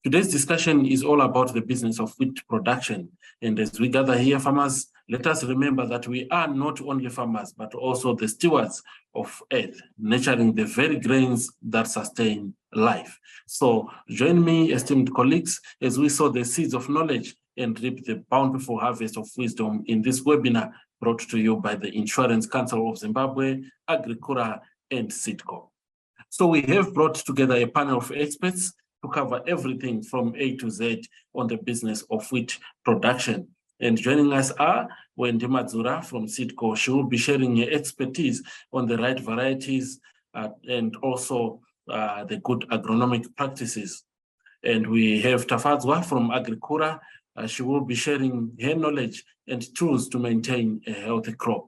Today's discussion is all about the business of wheat production. And as we gather here, farmers, let us remember that we are not only farmers, but also the stewards of earth, nurturing the very grains that sustain life. So join me, esteemed colleagues, as we sow the seeds of knowledge and reap the bountiful harvest of wisdom in this webinar brought to you by the Insurance Council of Zimbabwe, Agricura, and SeedCo. So we have brought together a panel of experts to cover everything from A to Z on the business of wheat production. And joining us are Wendy Madzura from SeedCo. She will be sharing her expertise on the right varieties and also the good agronomic practices. And we have Takudzwa from Agricura. She will be sharing her knowledge and tools to maintain a healthy crop.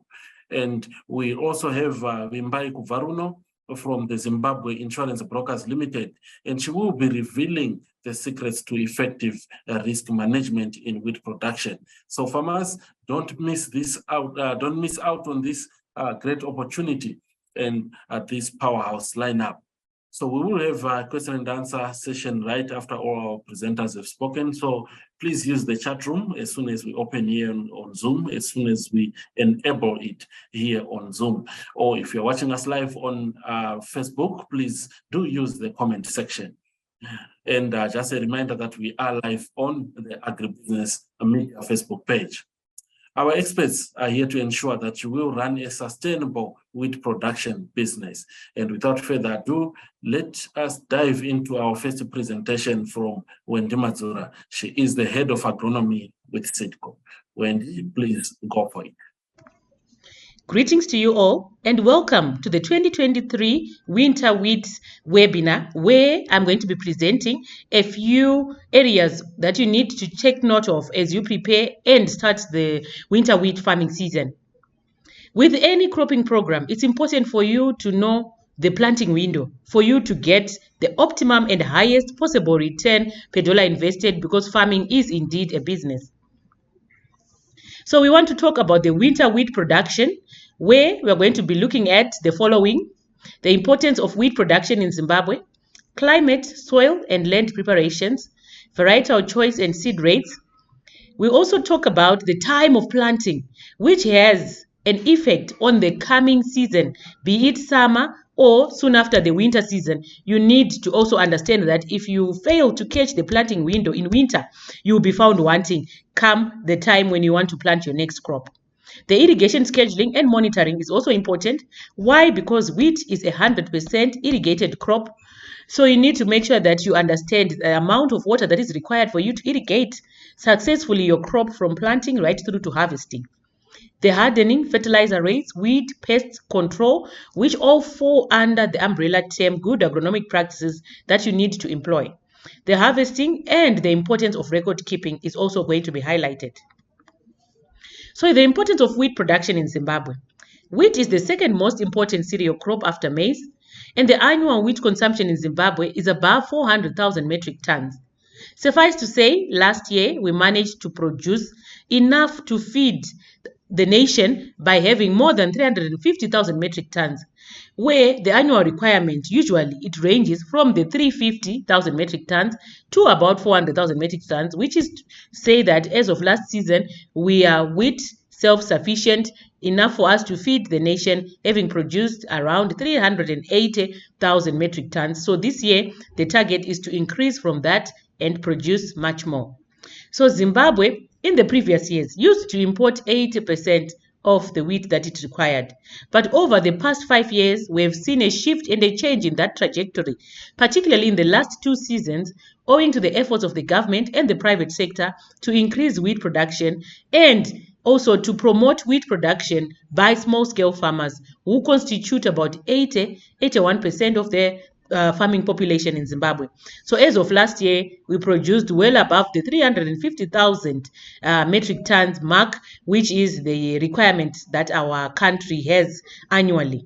And we also have Vimbayi Kubvoruno from the Zimbabwe Insurance Brokers Limited, and she will be revealing the secrets to effective risk management in wheat production. So farmers, don't miss this out. Don't miss out on this great opportunity and this powerhouse lineup. So we will have a question and answer session right after all our presenters have spoken. So please use the chat room as soon as we open here on Zoom, as soon as we enable it here on Zoom. Or if you're watching us live on Facebook, please do use the comment section. And just a reminder that we are live on the Agribusiness Media Facebook page. Our experts are here to ensure that you will run a sustainable wheat production business. And without further ado, let us dive into our first presentation from Wendy Madzura. She is the head of agronomy with SeedCo. Wendy, please go for it. Greetings to you all and welcome to the 2023 Winter Wheat webinar, where I'm going to be presenting a few areas that you need to take note of as you prepare and start the winter wheat farming season. With any cropping program, it's important for you to know the planting window for you to get the optimum and highest possible return per dollar invested, because farming is indeed a business. So we want to talk about the winter wheat production, where we're going to be looking at the following: the importance of wheat production in Zimbabwe, climate, soil and land preparations, varietal choice and seed rates. We also talk about the time of planting, which has an effect on the coming season, be it summer or soon after the winter season. You need to also understand that if you fail to catch the planting window in winter, you will be found wanting come the time when you want to plant your next crop. The irrigation scheduling and monitoring is also important. Why? Because wheat is a 100% irrigated crop. So you need to make sure that you understand the amount of water that is required for you to irrigate successfully your crop from planting right through to harvesting. The hardening, fertilizer rates, weed, pest control, which all fall under the umbrella term good agronomic practices that you need to employ. The harvesting and the importance of record keeping is also going to be highlighted. So the importance of wheat production in Zimbabwe. Wheat is the second most important cereal crop after maize, and the annual wheat consumption in Zimbabwe is above 400,000 metric tons. Suffice to say, last year we managed to produce enough to feed the nation by having more than 350,000 metric tons, where the annual requirement usually it ranges from the 350,000 metric tons to about 400,000 metric tons, which is to say that as of last season, we are wheat self-sufficient enough for us to feed the nation, having produced around 380,000 metric tons. So this year, the target is to increase from that and produce much more. So Zimbabwe, in the previous years, used to import 80% of the wheat that it required. But over the past 5 years, we have seen a shift and a change in that trajectory, particularly in the last 2 seasons, owing to the efforts of the government and the private sector to increase wheat production and also to promote wheat production by small-scale farmers, who constitute about 81% of the farming population in Zimbabwe. So as of last year, we produced well above the 350,000 metric tons mark, which is the requirement that our country has annually.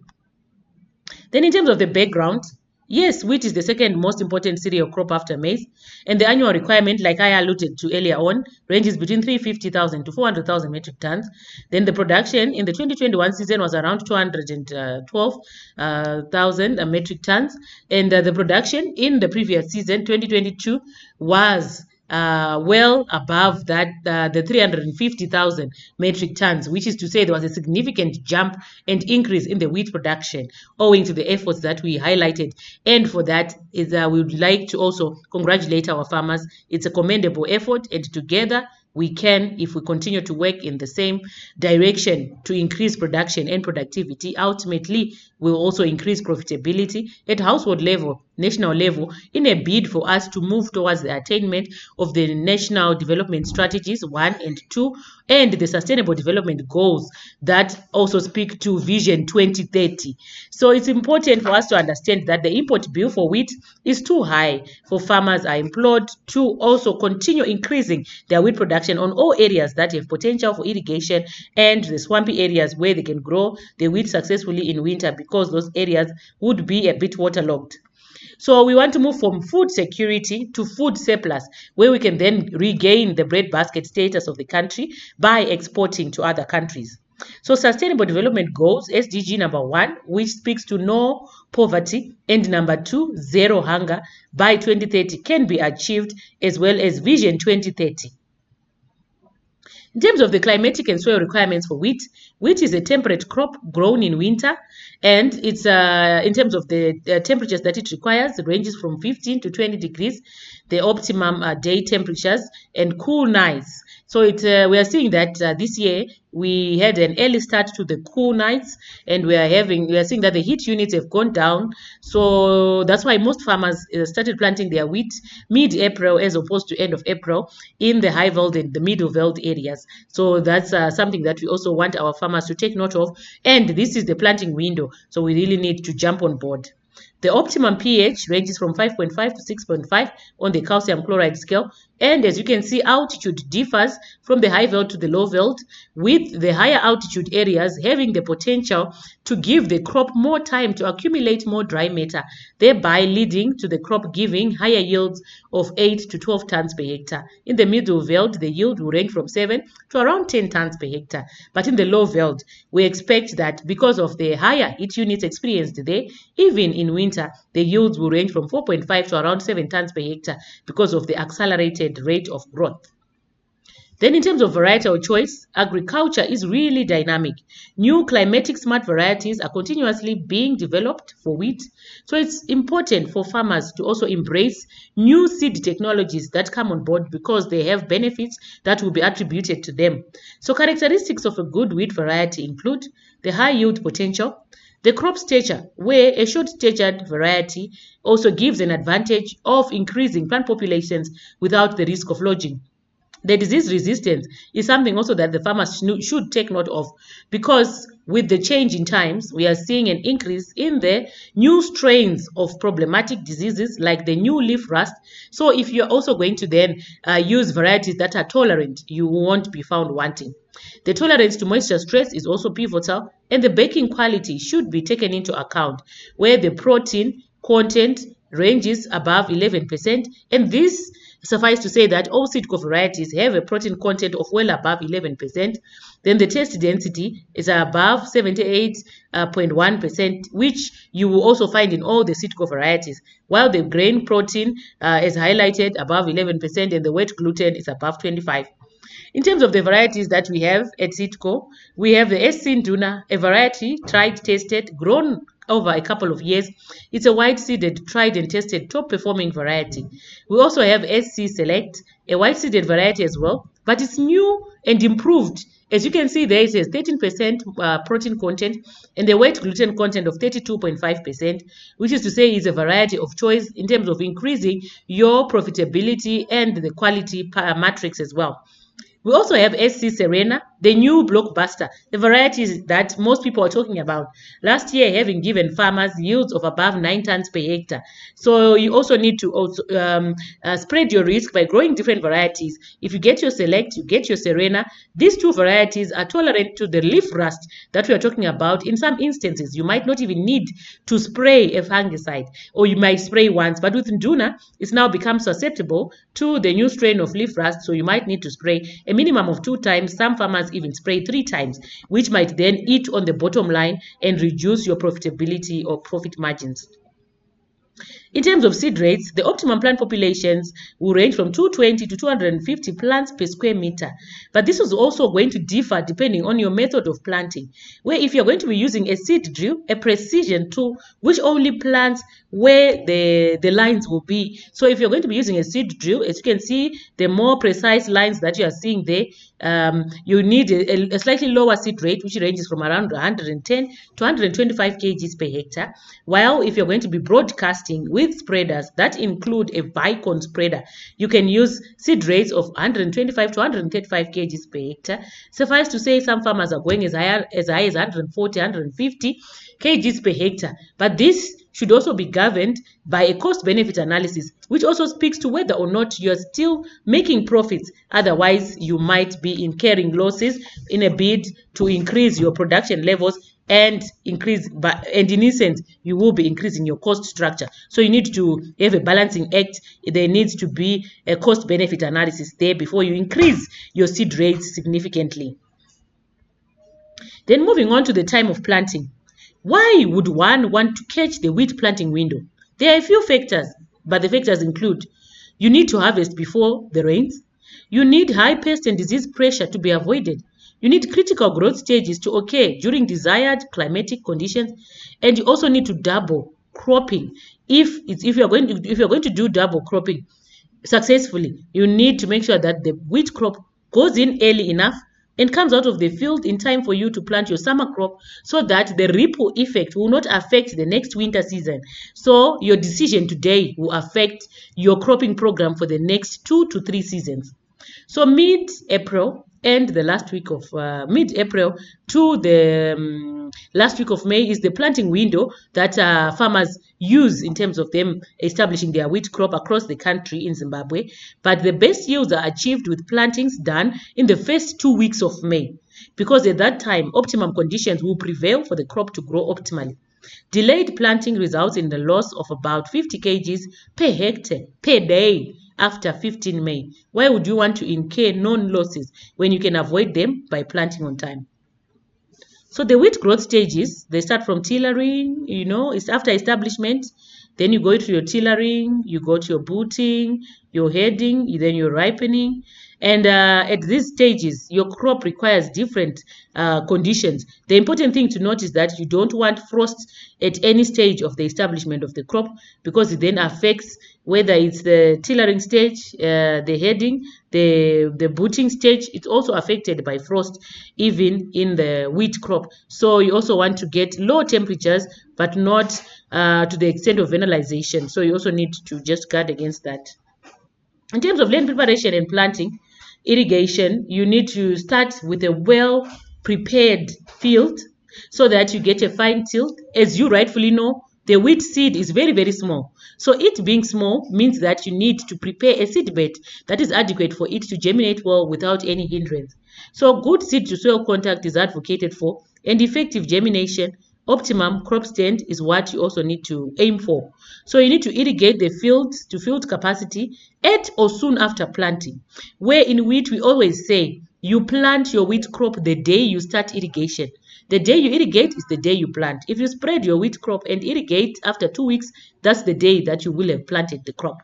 Then in terms of the background, Yes, wheat is the second most important cereal crop after maize, and the annual requirement, like I alluded to earlier on, ranges between 350,000 to 400,000 metric tons. Then the production in the 2021 season was around 212,000 metric tons, and the production in the previous season, 2022, was well above that, the 350,000 metric tons, which is to say there was a significant jump and increase in the wheat production owing to the efforts that we highlighted. And for that is we would like to also congratulate our farmers. It's a commendable effort, and together we can, if we continue to work in the same direction to increase production and productivity, ultimately will also increase profitability at household level, national level, in a bid for us to move towards the attainment of the National Development Strategies 1 and 2 and the Sustainable Development Goals that also speak to Vision 2030. So it's important for us to understand that the import bill for wheat is too high. For farmers are implored to also continue increasing their wheat production on all areas that have potential for irrigation and the swampy areas where they can grow the wheat successfully in winter, because those areas would be a bit waterlogged. So we want to move from food security to food surplus, where we can then regain the breadbasket status of the country by exporting to other countries. So Sustainable Development Goals, SDG number 1, which speaks to no poverty, and number 2, zero hunger by 2030, can be achieved, as well as Vision 2030. In terms of the climatic and soil requirements for wheat, wheat is a temperate crop grown in winter, and it's in terms of the temperatures that it requires, it ranges from 15 to 20 degrees, the optimum day temperatures, and cool nights. So we are seeing that this year we had an early start to the cool nights, and we are seeing that the heat units have gone down. So that's why most farmers started planting their wheat mid-April as opposed to end of April in the high veld and the middle veld areas. So that's something that we also want our farmers to take note of. And this is the planting window, so we really need to jump on board. The optimum pH ranges from 5.5 to 6.5 on the calcium chloride scale. And as you can see, altitude differs from the high veld to the low veld, with the higher altitude areas having the potential to give the crop more time to accumulate more dry matter, thereby leading to the crop giving higher yields of 8 to 12 tons per hectare. In the middle veld, the yield will range from 7 to around 10 tons per hectare. But in the low veld, we expect that because of the higher heat units experienced there, even in winter, the yields will range from 4.5 to around 7 tons per hectare because of the accelerated rate of growth. Then in terms of varietal choice, agriculture is really dynamic. New climatic smart varieties are continuously being developed for wheat. So it's important for farmers to also embrace new seed technologies that come on board, because they have benefits that will be attributed to them. So characteristics of a good wheat variety include the high yield potential, the crop stature, where a short-statured variety also gives an advantage of increasing plant populations without the risk of lodging. The disease resistance is something also that the farmers should take note of, because with the change in times, we are seeing an increase in the new strains of problematic diseases like the new leaf rust. So if you're also going to then use varieties that are tolerant, you won't be found wanting. The tolerance to moisture stress is also pivotal, and the baking quality should be taken into account, where the protein content ranges above 11%, and this suffice to say that all SeedCo varieties have a protein content of well above 11%. Then the taste density is above 78.1%, which you will also find in all the SeedCo varieties, while the grain protein is highlighted above 11%, and the wet gluten is above 25%. In terms of the varieties that we have at SeedCo, we have the SC Nduna, a variety tried, tested, grown over a couple of years. It's a white-seeded, tried and tested, top-performing variety. We also have SC Select, a white-seeded variety as well, but it's new and improved. As you can see there, it says 13% protein content and the wet gluten content of 32.5%, which is to say is a variety of choice in terms of increasing your profitability and the quality matrix as well. We also have SC Serena, the new blockbuster, the varieties that most people are talking about. Last year, having given farmers yields of above 9 tons per hectare. So you also need to also spread your risk by growing different varieties. If you get your Select, you get your Serena. These two varieties are tolerant to the leaf rust that we are talking about. In some instances, you might not even need to spray a fungicide, or you might spray once. But with Nduna, it's now become susceptible to the new strain of leaf rust, so you might need to spray a minimum of 2 times. Some farmers even spray 3 times, which might then eat on the bottom line and reduce your profitability or profit margins. In terms of seed rates, the optimum plant populations will range from 220 to 250 plants per square meter. But this is also going to differ depending on your method of planting, where if you're going to be using a seed drill, a precision tool, which only plants where the lines will be. So if you're going to be using a seed drill, as you can see, the more precise lines that you are seeing there, you need a slightly lower seed rate, which ranges from around 110 to 125 kgs per hectare. While if you're going to be broadcasting with spreaders that include a Vicon spreader, you can use seed rates of 125 to 135 kgs per hectare. Suffice to say, some farmers are going as high as 140, 150 kgs per hectare. But this should also be governed by a cost-benefit analysis, which also speaks to whether or not you're still making profits. Otherwise, you might be incurring losses in a bid to increase your production levels and in essence, you will be increasing your cost structure. So you need to have a balancing act. There needs to be a cost-benefit analysis there before you increase your seed rates significantly. Then moving on to the time of planting. Why would one want to catch the wheat planting window? There are a few factors, but the factors include: you need to harvest before the rains. You need high pest and disease pressure to be avoided. You need critical growth stages to occur during desired climatic conditions, and you also need to double cropping. If you're going to do double cropping successfully, you need to make sure that the wheat crop goes in early enough and comes out of the field in time for you to plant your summer crop, so that the ripple effect will not affect the next winter season. So your decision today will affect your cropping program for the next 2 to 3 seasons. So mid-April and the last week of mid-April to the last week of May is the planting window that farmers use in terms of them establishing their wheat crop across the country in Zimbabwe. But the best yields are achieved with plantings done in the first 2 weeks of May, because at that time, optimum conditions will prevail for the crop to grow optimally. Delayed planting results in the loss of about 50 kgs per hectare per day after 15 May. Why would you want to incur known losses when you can avoid them by planting on time? So the wheat growth stages, they start from tillering, it's after establishment. Then you go to your tillering, you go to your booting, your heading, then your ripening. And at these stages, your crop requires different conditions. The important thing to note is that you don't want frost at any stage of the establishment of the crop, because it then affects whether it's the tillering stage, the heading, the booting stage. It's also affected by frost, even in the wheat crop. So you also want to get low temperatures, but not to the extent of vernalization. So you also need to just guard against that. In terms of land preparation and planting, irrigation, you need to start with a well-prepared field so that you get a fine tilt. As you rightfully know, the wheat seed is very, very small. So it being small means that you need to prepare a seed bed that is adequate for it to germinate well without any hindrance. So good seed-to-soil contact is advocated for, and effective germination. Optimum crop stand is what you also need to aim for. So you need to irrigate the field to field capacity at or soon after planting. Where in wheat we always say you plant your wheat crop the day you start irrigation. The day you irrigate is the day you plant. If you spread your wheat crop and irrigate after 2 weeks, that's the day that you will have planted the crop.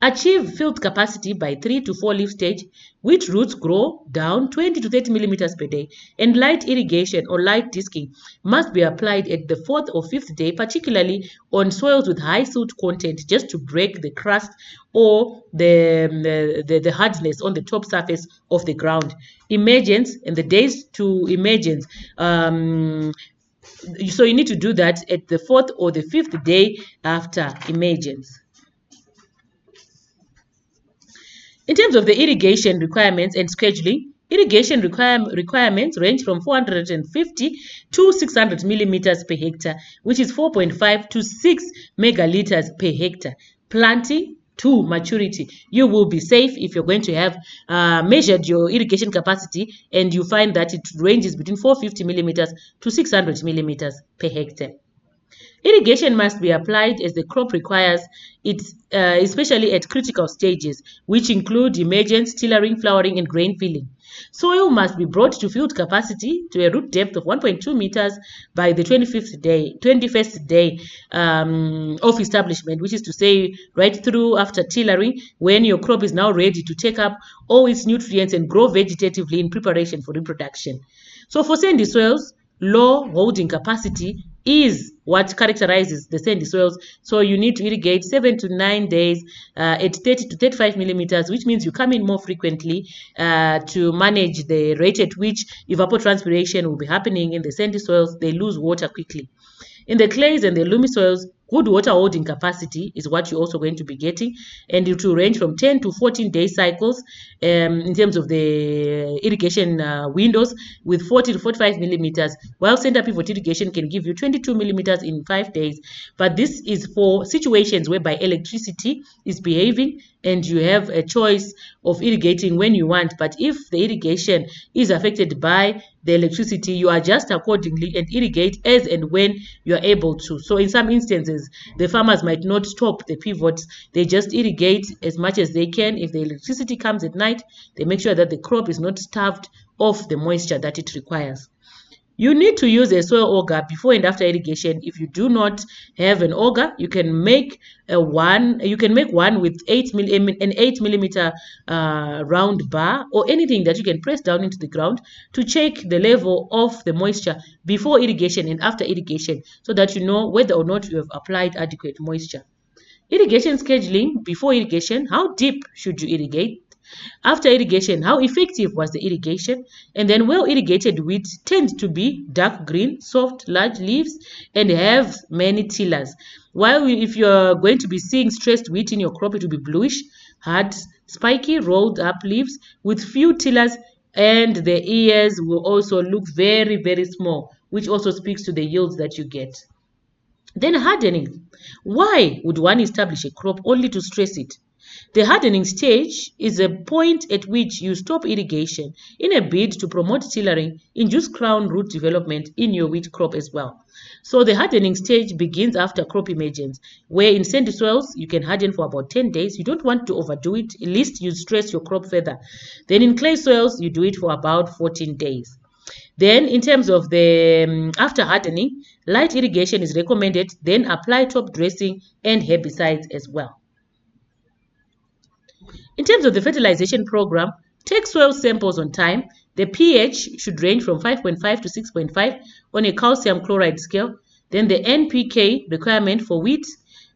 Achieve field capacity by 3 to 4 leaf stage. Wheat roots grow down 20 to 30 millimeters per day, and light irrigation or light disking must be applied at the 4th or 5th day, particularly on soils with high silt content, just to break the crust or the hardness on the top surface of the ground. Emergence and the days to emergence. So you need to do that at the 4th or the 5th day after emergence. In terms of the irrigation requirements and scheduling, Irrigation requirements range from 450 to 600 millimeters per hectare, which is 4.5 to 6 megaliters per hectare. Planting to maturity. You will be safe if you're going to have measured your irrigation capacity and you find that it ranges between 450 millimeters to 600 millimeters per hectare. Irrigation must be applied as the crop requires it, especially at critical stages, which include emergence, tillering, flowering, and grain filling. Soil must be brought to field capacity to a root depth of 1.2 meters by the 21st day of establishment, which is to say right through after tillering, when your crop is now ready to take up all its nutrients and grow vegetatively in preparation for reproduction. So for sandy soils, low holding capacity is what characterizes the sandy soils. So you need to irrigate 7 to 9 days at 30 to 35 millimeters, which means you come in more frequently to manage the rate at which evapotranspiration will be happening in the sandy soils. They lose water quickly. In the clays and the loamy soils, good water holding capacity is what you're also going to be getting, and it will range from 10 to 14 day cycles in terms of the irrigation windows, with 40 to 45 millimeters, while center pivot irrigation can give you 22 millimeters in 5 days. But this is for situations whereby electricity is behaving and you have a choice of irrigating when you want. But if the irrigation is affected by the electricity, you adjust accordingly and irrigate as and when you are able to. So in some instances, the farmers might not stop the pivots. They just irrigate as much as they can. If the electricity comes at night, they make sure that the crop is not starved of the moisture that it requires. You need to use a soil auger before and after irrigation. If you do not have an auger, you can make one with an 8 millimeter round bar, or anything that you can press down into the ground to check the level of the moisture before irrigation and after irrigation, so that you know whether or not you have applied adequate moisture. Irrigation scheduling: before irrigation, how deep should you irrigate? After irrigation, how effective was the irrigation? And then well irrigated wheat tends to be dark green, soft, large leaves, and have many tillers. While if you're going to be seeing stressed wheat in your crop, it will be bluish, hard, spiky, rolled up leaves with few tillers, and the ears will also look very, very small, which also speaks to the yields that you get. Then hardening. Why would one establish a crop only to stress it? The hardening stage is a point at which you stop irrigation in a bid to promote tillering, induce crown root development in your wheat crop as well. So the hardening stage begins after crop emergence, where in sandy soils you can harden for about 10 days. You don't want to overdo it, at least you stress your crop further. Then in clay soils, you do it for about 14 days. Then in terms of the after hardening, light irrigation is recommended, then apply top dressing and herbicides as well. In terms of the fertilization program, take soil samples on time. The pH should range from 5.5 to 6.5 on a calcium chloride scale. Then the NPK requirement for wheat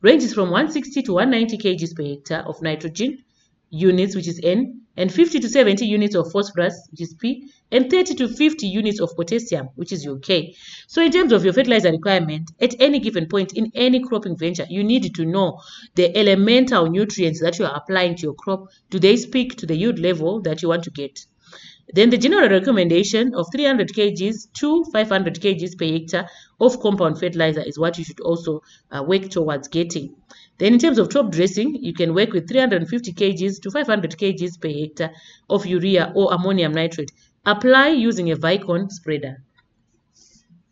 ranges from 160 to 190 kg per hectare of nitrogen units, which is N, and 50 to 70 units of phosphorus, which is P, and 30 to 50 units of potassium, which is your K. So in terms of your fertilizer requirement, at any given point in any cropping venture, you need to know the elemental nutrients that you are applying to your crop. Do they speak to the yield level that you want to get? Then the general recommendation of 300 kgs to 500 kgs per hectare of compound fertilizer is what you should also work towards getting. Then in terms of top dressing, you can work with 350 kgs to 500 kgs per hectare of urea or ammonium nitrate. Apply using a Vicon spreader.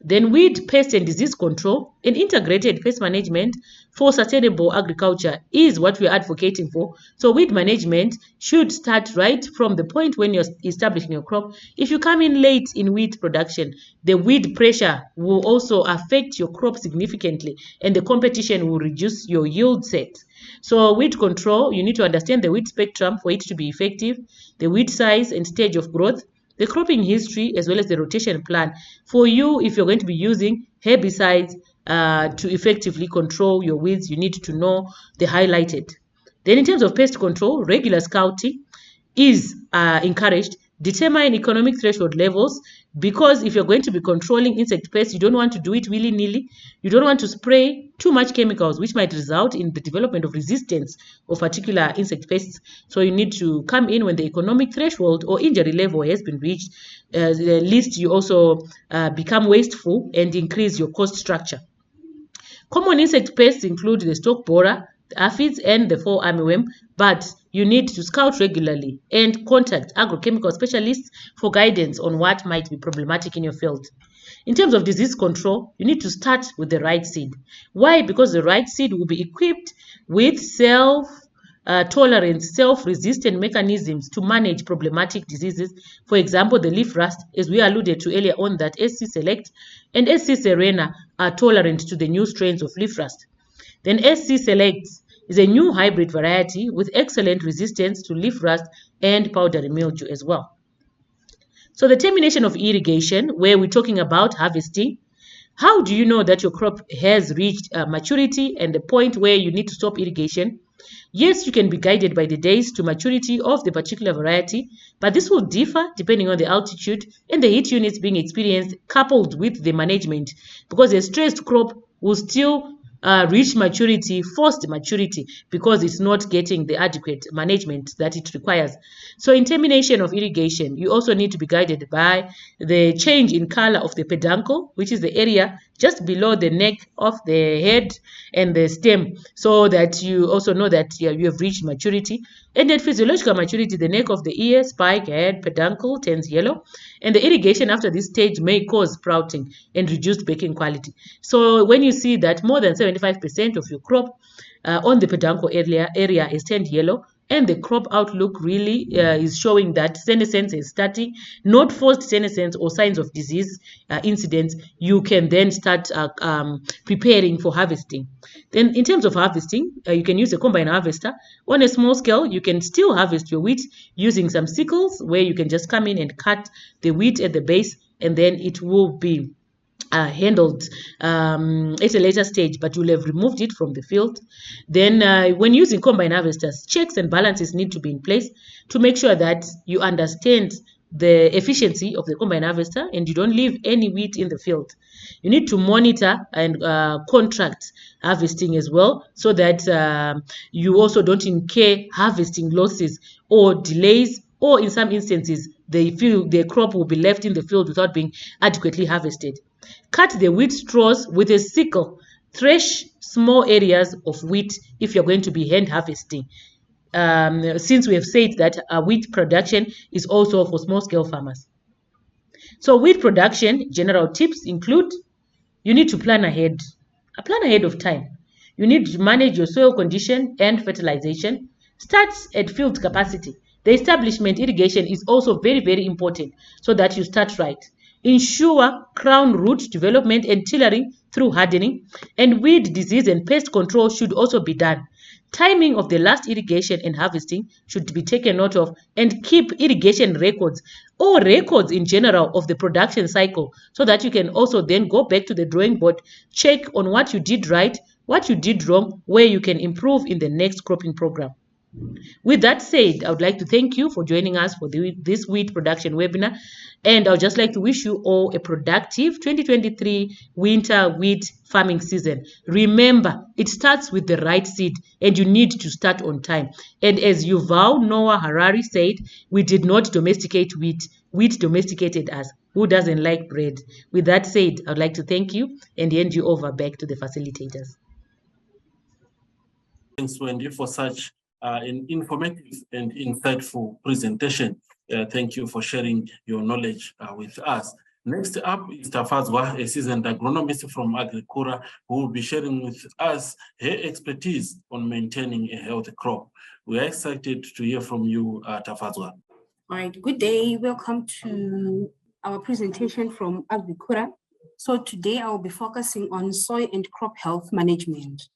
Then weed, pest and disease control and integrated pest management for sustainable agriculture is what we're advocating for. So weed management should start right from the point when you're establishing your crop. If you come in late in wheat production, the weed pressure will also affect your crop significantly, and the competition will reduce your yield set. So weed control, you need to understand the weed spectrum for it to be effective, the weed size and stage of growth, the cropping history, as well as the rotation plan. For you, if you're going to be using herbicides to effectively control your weeds, you need to know the highlighted. Then in terms of pest control, regular scouting is encouraged. Determine economic threshold levels because if you're going to be controlling insect pests, you don't want to do it willy-nilly. You don't want to spray too much chemicals, which might result in the development of resistance of particular insect pests. So you need to come in when the economic threshold or injury level has been reached. At least you also become wasteful and increase your cost structure. Common insect pests include the stalk borer, the aphids, and the fall armyworm, but you need to scout regularly and contact agrochemical specialists for guidance on what might be problematic in your field. In terms of disease control, you need to start with the right seed. Why? Because the right seed will be equipped with self-tolerant, self-resistant mechanisms to manage problematic diseases. For example, the leaf rust, as we alluded to earlier on, that SC Select and SC Serena are tolerant to the new strains of leaf rust. Then SC Select is a new hybrid variety with excellent resistance to leaf rust and powdery mildew as well. So the termination of irrigation, where we're talking about harvesting, how do you know that your crop has reached maturity and the point where you need to stop irrigation? Yes, you can be guided by the days to maturity of the particular variety, but this will differ depending on the altitude and the heat units being experienced, coupled with the management, because a stressed crop will still reach maturity, forced maturity, because it's not getting the adequate management that it requires. So in termination of irrigation, you also need to be guided by the change in color of the peduncle, which is the area just below the neck of the head and the stem, so that you also know that you have reached maturity. And at physiological maturity, the neck of the ear, spike, head, peduncle turns yellow, and the irrigation after this stage may cause sprouting and reduced baking quality. So when you see that more than 75% of your crop on the peduncle area is turned yellow, and the crop outlook really is showing that senescence is starting, not forced senescence or signs of disease incidents, you can then start preparing for harvesting. Then in terms of harvesting, you can use a combine harvester. On a small scale, you can still harvest your wheat using some sickles, where you can just come in and cut the wheat at the base, and then it will be handled at a later stage, but you'll have removed it from the field. Then when using combine harvesters, checks and balances need to be in place to make sure that you understand the efficiency of the combine harvester and you don't leave any wheat in the field. You need to monitor and contract harvesting as well, so that you also don't incur harvesting losses or delays, or in some instances the crop will be left in the field without being adequately harvested. Cut the wheat straws with a sickle. Thresh small areas of wheat if you're going to be hand harvesting. Since we have said that wheat production is also for small-scale farmers. So wheat production, general tips include: you need to plan ahead. Plan ahead of time. You need to manage your soil condition and fertilization. Start at field capacity. The establishment irrigation is also very, very important, so that you start right. Ensure crown root development and tillering through hardening, and weed disease and pest control should also be done. Timing of the last irrigation and harvesting should be taken note of, and keep irrigation records or records in general of the production cycle, so that you can also then go back to the drawing board, check on what you did right, what you did wrong, where you can improve in the next cropping program. With that said, I would like to thank you for joining us for this wheat production webinar, and I would just like to wish you all a productive 2023 winter wheat farming season. Remember, it starts with the right seed, and you need to start on time. And as Yuval Noah Harari said, we did not domesticate wheat, wheat domesticated us. Who doesn't like bread? With that said, I would like to thank you and hand you over back to the facilitators. Thanks, Wendy, for such an informative and insightful presentation. Thank you for sharing your knowledge with us. Next up is Takudzwa, a seasoned agronomist from Agricura, who will be sharing with us her expertise on maintaining a healthy crop. We are excited to hear from you, Takudzwa. All right, good day. Welcome to our presentation from Agricura. So today I will be focusing on soil and crop health management.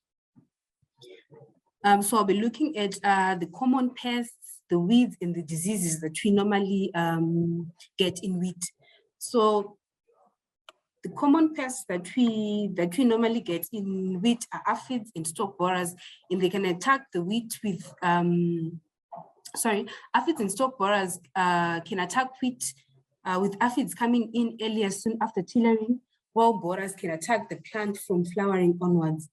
So I'll be looking at the common pests, the weeds, and the diseases that we normally get in wheat. So the common pests that we normally get in wheat are aphids and stalk borers, and they can attack the wheat with aphids and stalk borers can attack wheat with aphids coming in earlier soon after tillering, while borers can attack the plant from flowering onwards.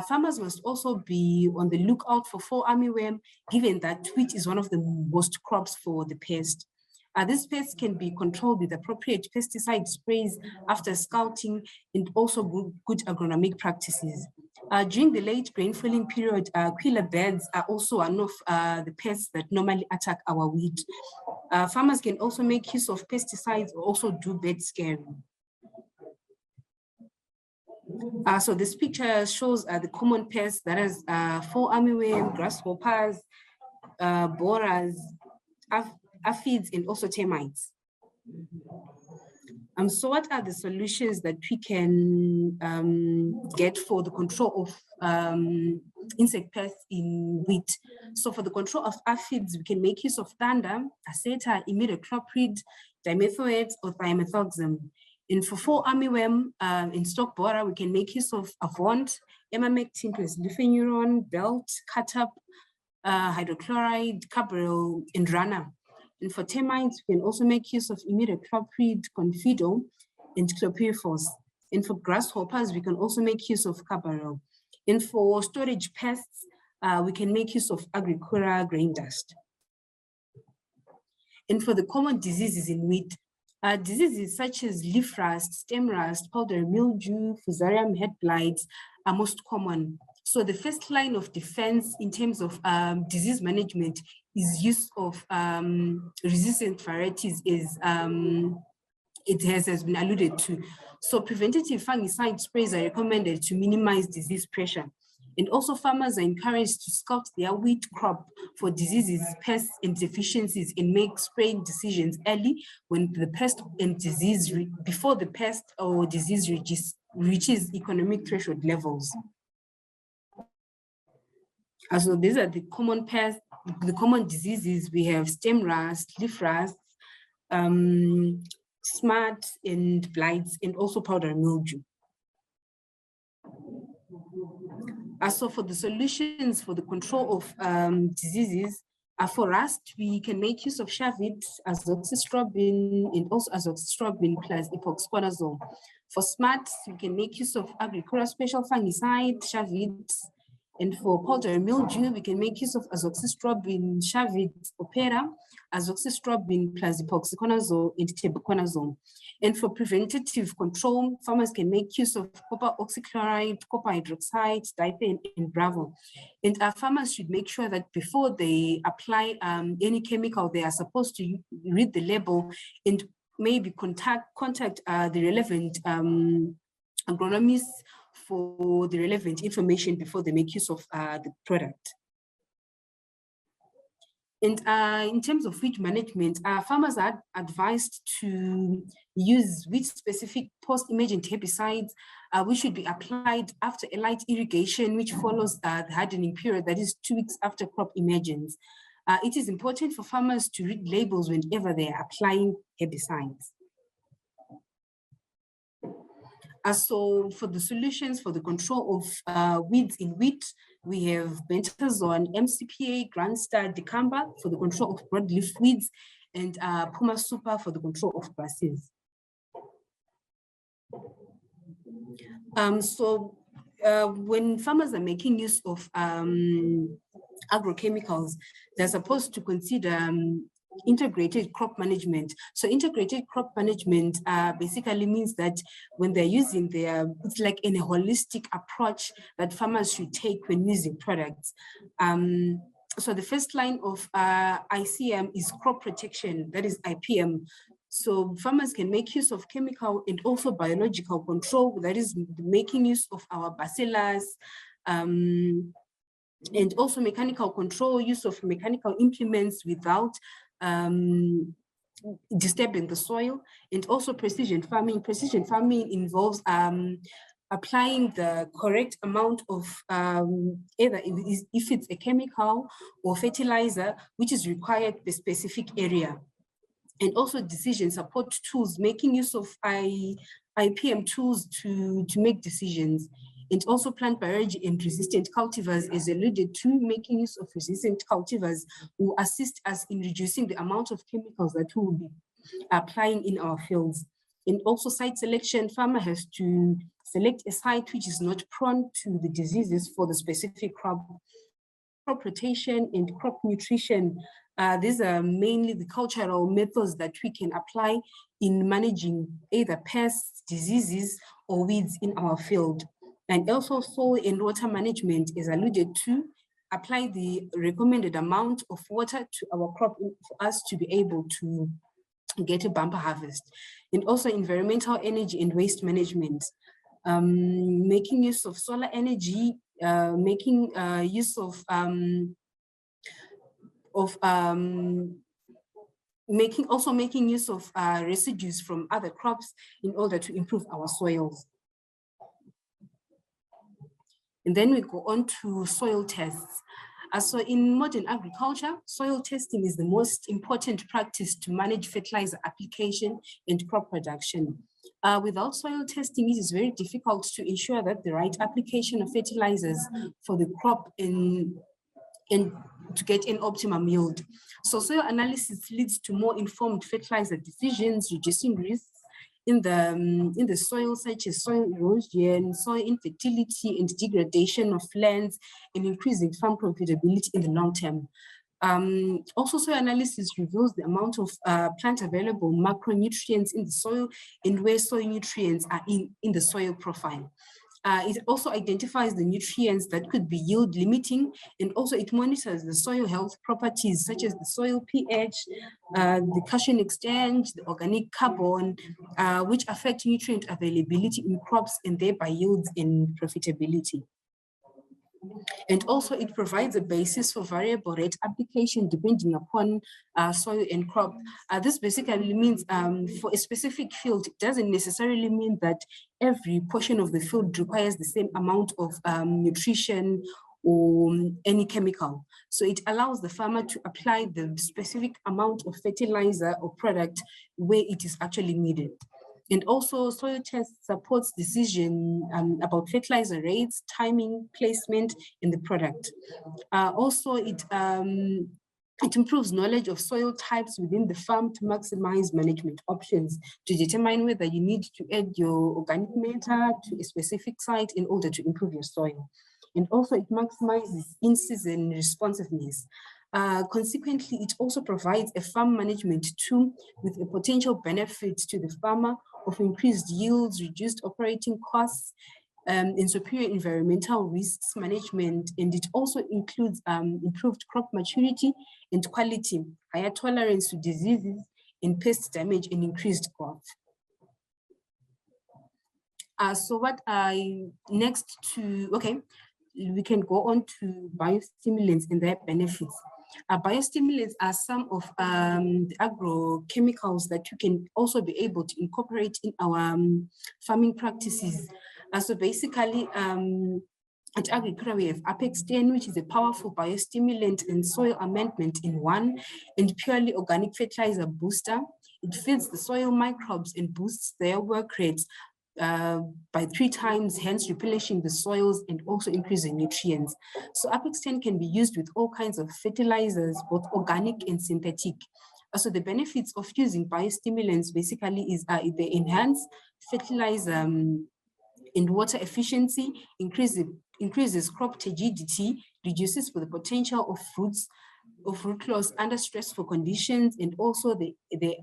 Farmers must also be on the lookout for fall armyworm, given that wheat is one of the most crops for the pest. This pest can be controlled with appropriate pesticide sprays after scouting and also good agronomic practices. During the late grain falling period, quiller birds are also one of the pests that normally attack our wheat. Farmers can also make use of pesticides or also do bird scaring. So this picture shows the common pests, that is fall armyworm, grasshoppers, borers, aphids, and also termites. So what are the solutions that we can get for the control of insect pests in wheat? So for the control of aphids, we can make use of thunder, aceta, imidacloprid, dimethoate, or thiamethoxam. And for fall armyworm in stalk borer, we can make use of Avant, emamectin plus lufenuron, belt, catap, hydrochloride, cabrel, and rana. And for termites, we can also make use of imidacloprid, confido, and clopyrifos. And for grasshoppers, we can also make use of cabarel. And for storage pests, we can make use of Agricura grain dust. And for the common diseases in wheat, diseases such as leaf rust, stem rust, powdery mildew, fusarium head blights are most common. So the first line of defense in terms of disease management is use of resistant varieties, it has been alluded to. So preventative fungicide sprays are recommended to minimize disease pressure. And also farmers are encouraged to scout their wheat crop for diseases, pests, and deficiencies and make spraying decisions early when the pest and disease, before the pest or disease reaches economic threshold levels. So these are the common pests, the common diseases. We have stem rust, leaf rust, smut and blights, and also powdery mildew. So for the solutions for the control of diseases, for rust, we can make use of Shavit, azoxystrobin, and also azoxystrobin plus epoxconazole. For smut, we can make use of Agricura special fungicide, Shavit. And for powdery mildew, we can make use of azoxystrobin, Shavit, opera, azoxystrobin plus epoxyconazole, and tebuconazole. And for preventative control, farmers can make use of copper oxychloride, copper hydroxide, dipen, and bravo. And farmers should make sure that before they apply any chemical, they are supposed to read the label and maybe contact the relevant agronomists for the relevant information before they make use of the product. And in terms of weed management, farmers are advised to use weed-specific post-emergent herbicides, which should be applied after a light irrigation, which follows the hardening period, that is 2 weeks after crop emergence. It is important for farmers to read labels whenever they are applying herbicides. So for the solutions for the control of weeds in wheat, we have Bentazone, MCPA, Grandstar, Dicamba for the control of broadleaf weeds, and Puma Super for the control of grasses. When farmers are making use of agrochemicals, they're supposed to consider integrated crop management. So integrated crop management basically means that when they're using it's like in a holistic approach that farmers should take when using products. So the first line of ICM is crop protection, that is IPM. So farmers can make use of chemical and also biological control, that is making use of our bacillus, and also mechanical control, use of mechanical implements without disturbing the soil, and also precision farming. Precision farming involves applying the correct amount of either if it's a chemical or fertilizer, which is required per specific area. And also decision support tools, making use of IPM tools to make decisions. And also plant biology and resistant cultivars is alluded to. Making use of resistant cultivars will assist us in reducing the amount of chemicals that we will be applying in our fields. And also site selection, farmer has to select a site which is not prone to the diseases for the specific crop. Crop rotation and crop nutrition, these are mainly the cultural methods that we can apply in managing either pests, diseases, or weeds in our field. And also soil and water management is alluded to. Apply the recommended amount of water to our crop for us to be able to get a bumper harvest. And also environmental energy and waste management, making use of solar energy, making use of making use of residues from other crops in order to improve our soils. And then we go on to soil tests. So in modern agriculture, soil testing is the most important practice to manage fertilizer application and crop production. Without soil testing, it is very difficult to ensure that the right application of fertilizers for the crop and to get an optimum yield. So soil analysis leads to more informed fertilizer decisions, reducing risks in the soil, such as soil erosion, soil infertility, and degradation of lands, and increasing farm profitability in the long term. Also, soil analysis reveals the amount of plant available macronutrients in the soil and where soil nutrients are in the soil profile. It also identifies the nutrients that could be yield limiting, and also it monitors the soil health properties such as the soil pH, the cation exchange, the organic carbon, which affect nutrient availability in crops and thereby yields and profitability. And also it provides a basis for variable rate application depending upon soil and crop. This basically means for a specific field, it doesn't necessarily mean that every portion of the field requires the same amount of nutrition or any chemical. So it allows the farmer to apply the specific amount of fertilizer or product where it is actually needed. And also soil test supports decision about fertilizer rates, timing, placement, and the product. Also, it improves knowledge of soil types within the farm to maximize management options, to determine whether you need to add your organic matter to a specific site in order to improve your soil. And also it maximizes in-season responsiveness. Consequently, it also provides a farm management tool with a potential benefit to the farmer of increased yields, reduced operating costs, and superior environmental risks management. And it also includes improved crop maturity and quality, higher tolerance to diseases and pest damage, and increased growth. So what next to, okay, we can go on to biostimulants and their benefits. Biostimulants are some of the agrochemicals that you can also be able to incorporate in our farming practices. So basically, at Agricura, we have Apex 10, which is a powerful biostimulant and soil amendment in one, and purely organic fertilizer booster. It feeds the soil microbes and boosts their work rates by 3 times, hence replenishing the soils and also increasing nutrients. So Apex 10 can be used with all kinds of fertilizers, both organic and synthetic. So the benefits of using biostimulants basically is they enhance fertilizer and water efficiency, increases crop turgidity, reduces the potential of root loss under stressful conditions, and also they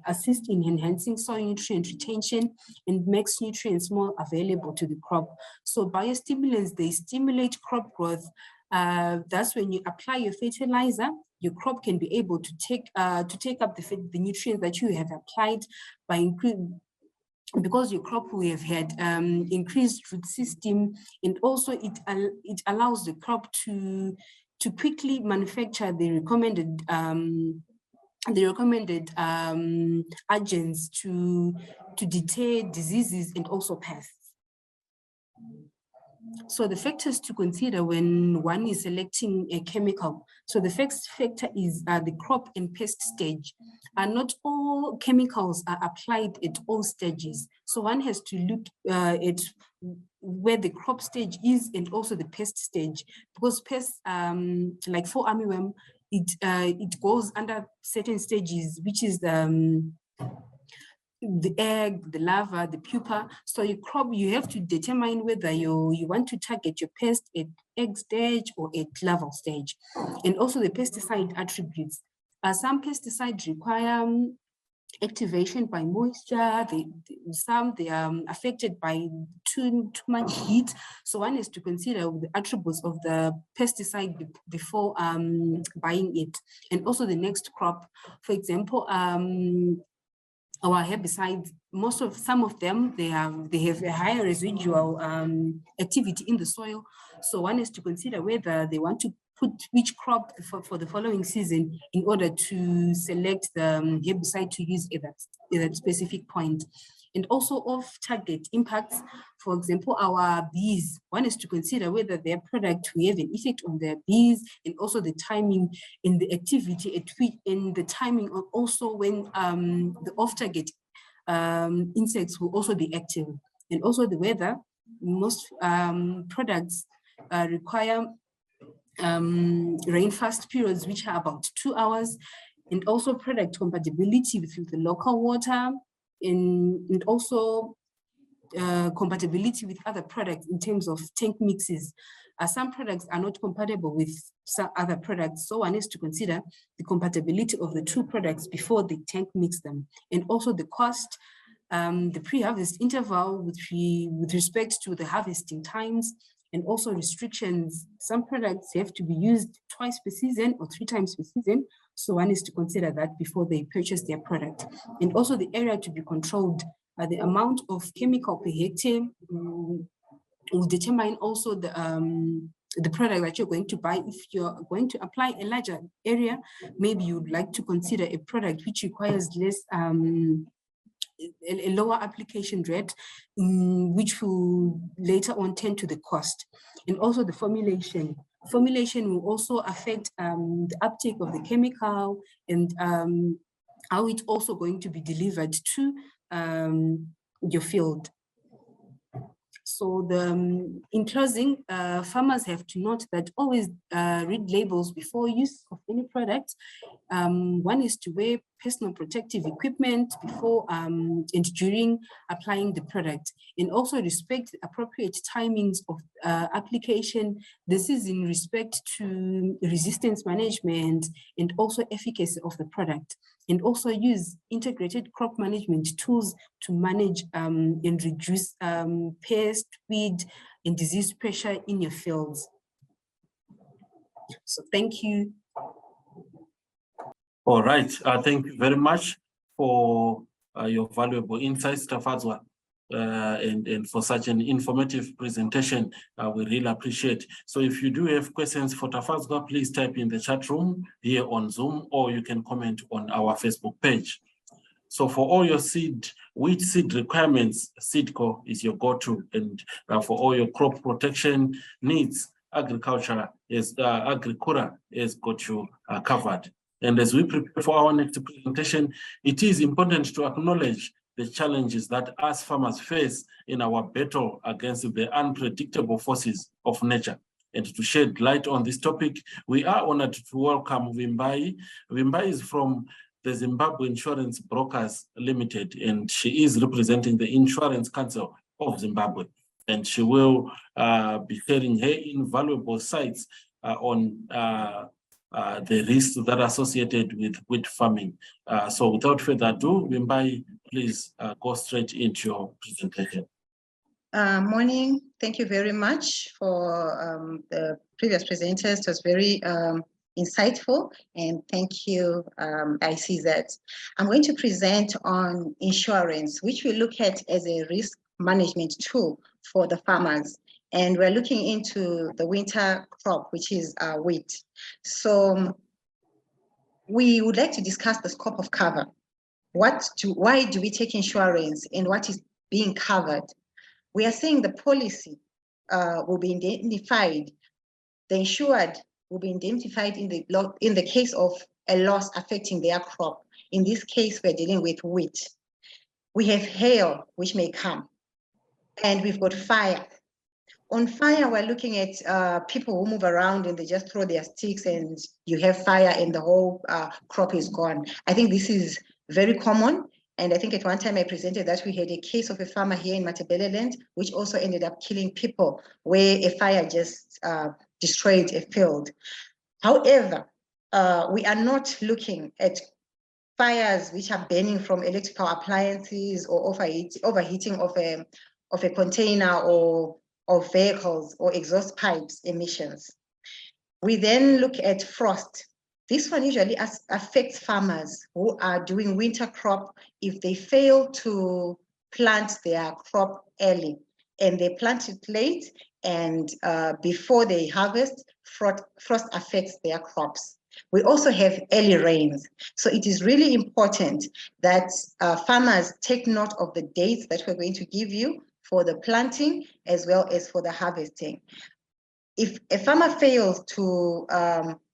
assist in enhancing soil nutrient retention and makes nutrients more available to the crop. So biostimulants, they stimulate crop growth. That's when you apply your fertilizer, your crop can be able to take up the nutrients that you have applied by because your crop will have had increased root system, and also it allows the crop to quickly manufacture the recommended agents to deter diseases and also pests. So the factors to consider when one is selecting a chemical. So the first factor is the crop and pest stage. Not all chemicals are applied at all stages. So one has to look at where the crop stage is and also the pest stage, because pests like for armyworm, it goes under certain stages, which is the egg, the larva, the pupa. So you have to determine whether you want to target your pest at egg stage or at larval stage. And also the pesticide attributes. Some pesticides require activation by moisture. Some are affected by too much heat. So one is to consider the attributes of the pesticide before buying it. And also the next crop, for example, our herbicides, some of them, they have a higher residual activity in the soil. So one is to consider whether they want to put which crop for the following season in order to select the herbicide to use at that specific point. And also off-target impacts. For example, our bees, one is to consider whether their product will have an effect on their bees, and also the timing in the activity at which, in the timing of also when the off-target insects will also be active. And also the weather. Most products require rain-fast periods, which are about 2 hours, and also product compatibility with the local water, and also compatibility with other products in terms of tank mixes. Some products are not compatible with some other products, so one needs to consider the compatibility of the two products before they tank mix them. And also the cost, the pre-harvest interval with respect to the harvesting times, and also restrictions. Some products have to be used twice per season or 3 times per season. So one is to consider that before they purchase their product. And also the area to be controlled, the amount of chemical per hectare will determine also the product that you're going to buy. If you're going to apply a larger area, maybe you'd like to consider a product which requires less, a lower application rate, which will later on tend to the cost. And also the formulation. Formulation will also affect the uptake of the chemical, and how it's also going to be delivered to your field. So in closing, farmers have to note that always read labels before use of any product. One is to wear personal protective equipment before and during applying the product, and also respect the appropriate timings of application. This is in respect to resistance management and also efficacy of the product, and also use integrated crop management tools to manage and reduce pest, weed, and disease pressure in your fields. So thank you. All right, thank you very much for your valuable insights, Takudzwa, and for such an informative presentation. We really appreciate. So if you do have questions for Takudzwa, please type in the chat room here on Zoom, or you can comment on our Facebook page. So for all your wheat seed requirements, SeedCo is your go-to, and for all your crop protection needs, Agricura has got you covered. And as we prepare for our next presentation, it is important to acknowledge the challenges that us farmers face in our battle against the unpredictable forces of nature. And to shed light on this topic, we are honored to welcome Vimbayi. Vimbayi is from the Zimbabwe Insurance Brokers Limited, and she is representing the Insurance Council of Zimbabwe. And she will be sharing her invaluable insights on the risks that are associated with wheat farming. So without further ado, Vimbayi, please go straight into your presentation. Morning. Thank you very much for the previous presenters. It was very insightful, and thank you. I see that. I'm going to present on insurance, which we look at as a risk management tool for the farmers. And we're looking into the winter crop, which is wheat. So we would like to discuss the scope of cover. Why do we take insurance, and what is being covered? We are saying the policy will be indemnified. The insured will be indemnified in the case of a loss affecting their crop. In this case, we're dealing with wheat. We have hail, which may come, and we've got fire. On fire, we're looking at people who move around and they just throw their sticks, and you have fire and the whole crop is gone. I think this is very common, And I think at one time I presented that we had a case of a farmer here in Matabeleland, which also ended up killing people, where a fire just destroyed a field. However, we are not looking at fires which are burning from electrical appliances or overheating of a container or of vehicles or exhaust pipes emissions. We then look at frost. This one usually affects farmers who are doing winter crop if they fail to plant their crop early and they plant it late, and before they harvest, frost affects their crops. We also have early rains. So it is really important that farmers take note of the dates that we're going to give you for the planting as well as for the harvesting. If a farmer fails to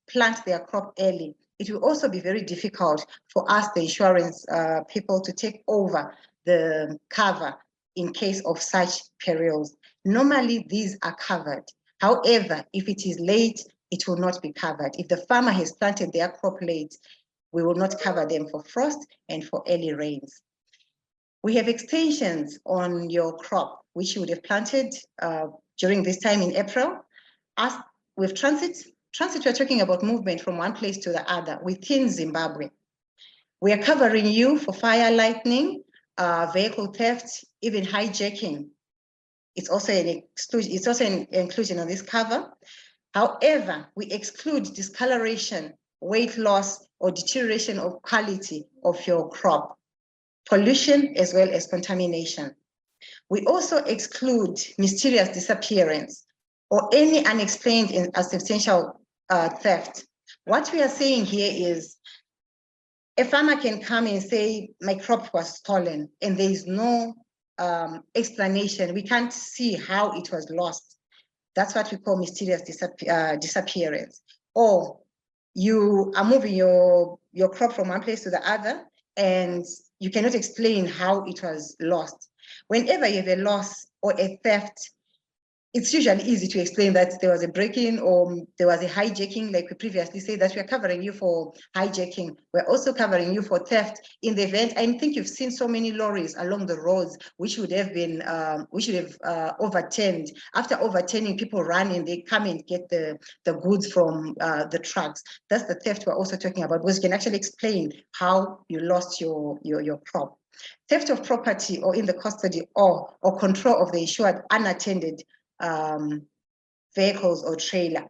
plant their crop early, it will also be very difficult for us, the insurance people, to take over the cover in case of such perils. Normally, these are covered. However, if it is late, it will not be covered. If the farmer has planted their crop late, we will not cover them for frost and for early rains. We have extensions on your crop, which you would have planted during this time in April. As with transit, we're talking about movement from one place to the other within Zimbabwe. We are covering you for fire, lightning, vehicle theft, even hijacking. It's also an inclusion on this cover. However, we exclude discoloration, weight loss, or deterioration of quality of your crop, pollution as well as contamination. We also exclude mysterious disappearance or any unexplained and substantial theft. What we are saying here is a farmer can come and say, my crop was stolen, and there is no explanation. We can't see how it was lost. That's what we call mysterious disappearance. Or you are moving your crop from one place to the other, and you cannot explain how it was lost. Whenever you have a loss or a theft, it's usually easy to explain that there was a break-in or there was a hijacking, like we previously said, that we're covering you for hijacking. We're also covering you for theft in the event. I think you've seen so many lorries along the roads which would have been, overturned. After overturning, people run and they come and get the goods from the trucks. That's the theft we're also talking about, because you can actually explain how you lost your crop. Theft of property or in the custody or control of the insured unattended vehicles or trailer.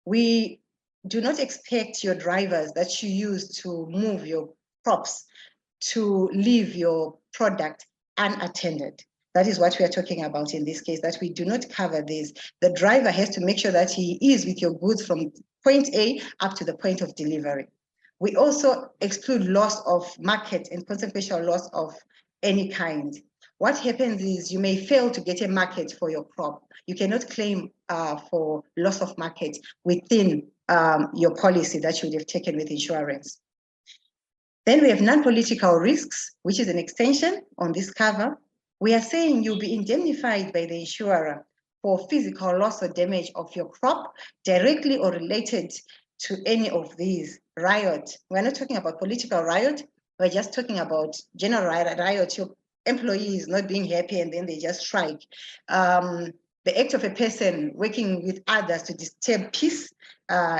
We do not expect your drivers that you use to move your crops to leave your product unattended. That is what we are talking about in this case, that we do not cover this. The driver has to make sure that he is with your goods from point A up to the point of delivery. We also exclude loss of market and consequential loss of any kind. What happens is you may fail to get a market for your crop. You cannot claim for loss of market within your policy that you would have taken with insurance. Then we have non-political risks, which is an extension on this cover. We are saying you'll be indemnified by the insurer for physical loss or damage of your crop directly or related to any of these. Riot. We're not talking about political riot. We're just talking about general riot. Your employees not being happy and then they just strike. The act of a person working with others to disturb peace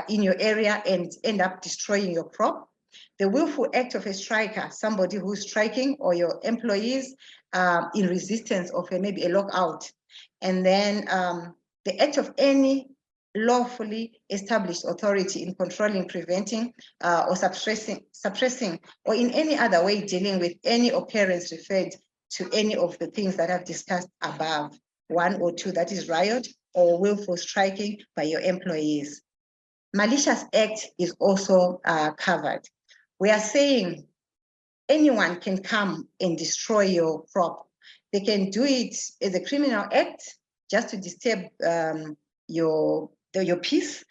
in your area and end up destroying your crop. The willful act of a striker, somebody who's striking, or your employees in resistance of maybe a lockout. And then the act of any lawfully established authority in controlling, preventing, or suppressing, or in any other way dealing with any occurrence referred to any of the things that I've discussed above, 1 or 2, that is riot or willful striking by your employees. Malicious act is also covered. We are saying anyone can come and destroy your crop. They can do it as a criminal act just to disturb your peace,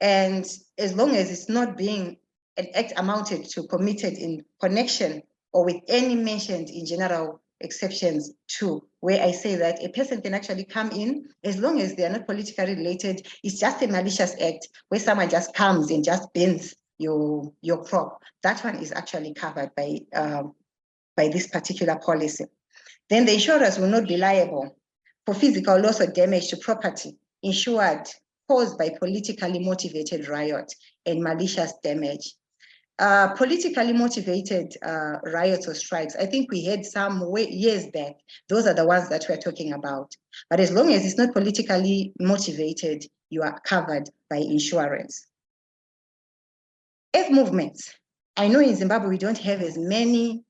and as long as it's not being an act amounted to committed in connection or with any mentioned in general exceptions 2, where I say that a person can actually come in as long as they are not politically related. It's just a malicious act where someone just comes and just bends your crop. That one is actually covered by by this particular policy. Then the insurers will not be liable for physical loss or damage to property insured caused by politically motivated riot and malicious damage. Politically motivated riots or strikes, I think we had some years back. Those are the ones that we're talking about. But as long as it's not politically motivated, you are covered by insurance. Earth movements. I know in Zimbabwe, we don't have as many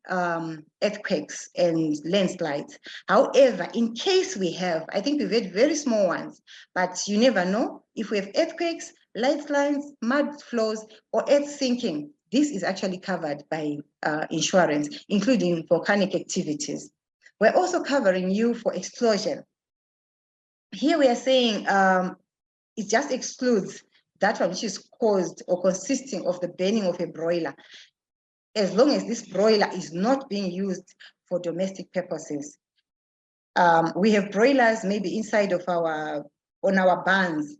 earthquakes and landslides. However, in case we have, I think we've had very small ones, but you never know. If we have earthquakes, landslides, mud flows, or earth sinking, this is actually covered by insurance, including volcanic activities. We're also covering you for explosion. Here we are saying it just excludes that one which is caused or consisting of the burning of a broiler, as long as this broiler is not being used for domestic purposes. We have broilers maybe inside of on our barns.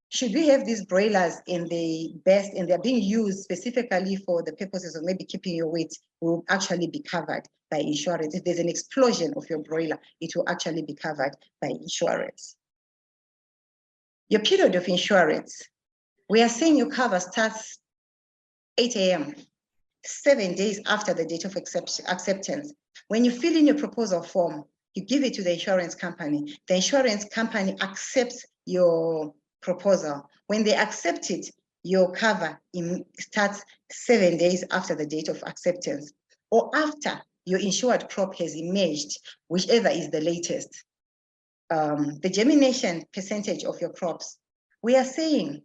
Should we have these broilers in the best and they're being used specifically for the purposes of maybe keeping your wheat, will actually be covered by insurance. If there's an explosion of your broiler, it will actually be covered by insurance. Your period of insurance, we are saying your cover starts 8 a.m., 7 days after the date of acceptance. When you fill in your proposal form, you give it to the insurance company. The insurance company accepts your proposal. When they accept it, your cover starts 7 days after the date of acceptance, or after your insured crop has emerged, whichever is the latest. The germination percentage of your crops, we are saying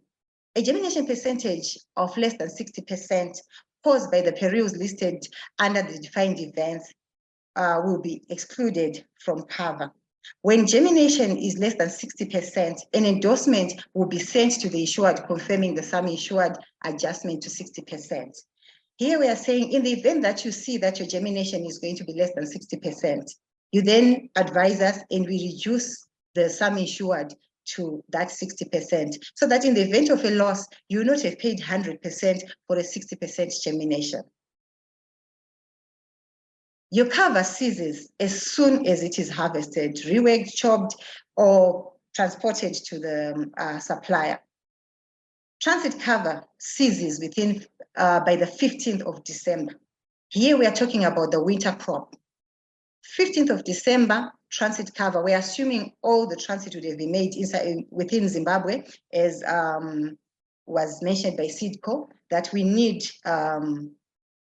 a germination percentage of less than 60% caused by the perils listed under the defined events will be excluded from cover. When germination is less than 60%, an endorsement will be sent to the insured confirming the sum insured adjustment to 60%. Here we are saying in the event that you see that your germination is going to be less than 60%, you then advise us and we reduce the sum insured to that 60%, so that in the event of a loss, you will not have paid 100% for a 60% germination. Your cover ceases as soon as it is harvested, reworked, chopped, or transported to the supplier. Transit cover ceases by the 15th of December. Here we are talking about the winter crop. 15th of December, transit cover. We're assuming all the transit would have been made within Zimbabwe, as was mentioned by SeedCo, that we need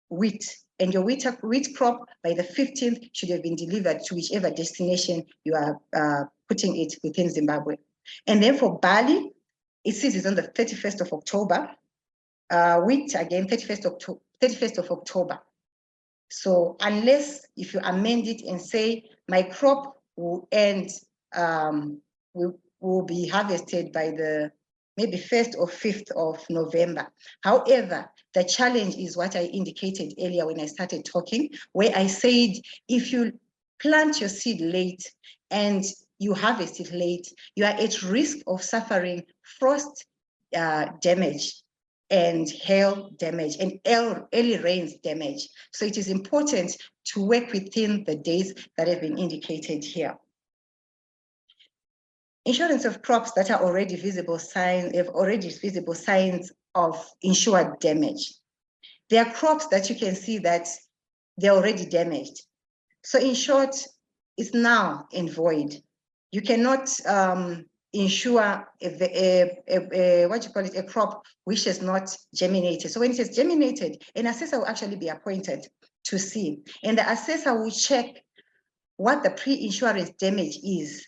wheat. And your wheat crop by the 15th should have been delivered to whichever destination you are putting it within Zimbabwe. And then for barley, it ceases on the 31st of October. Wheat, again, 31st of October. So unless if you amend it and say my crop will end, will be harvested by the maybe 1st or 5th of November. However, the challenge is what I indicated earlier when I started talking, where I said, if you plant your seed late and you harvest it late, you are at risk of suffering frost damage and hail damage and early rains damage. So it is important to work within the days that have been indicated here. Insurance of crops that are already visible signs of insured damage. There are crops that you can see that they're already damaged. So in short, it's now in void. You cannot insure a crop which has not germinated. So when it has germinated, an assessor will actually be appointed to see, and the assessor will check what the pre-insurance damage is,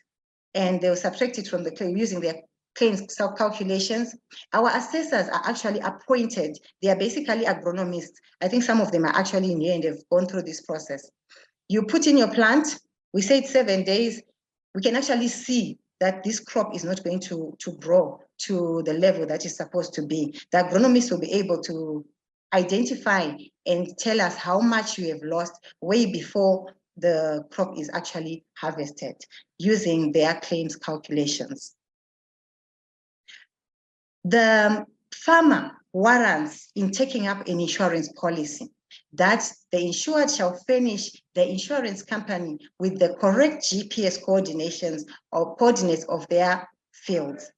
and they'll subtract it from the claim using their claims calculations. Our assessors are actually appointed. They are basically agronomists. I think some of them are actually in here and have gone through this process. You put in your plant, we said 7 days, we can actually see that this crop is not going to grow to the level that it's supposed to be. The agronomist will be able to identify and tell us how much you have lost way before the crop is actually harvested using their claims calculations. The farmer warrants in taking up an insurance policy. that the insured shall furnish the insurance company with the correct GPS coordinates of their fields.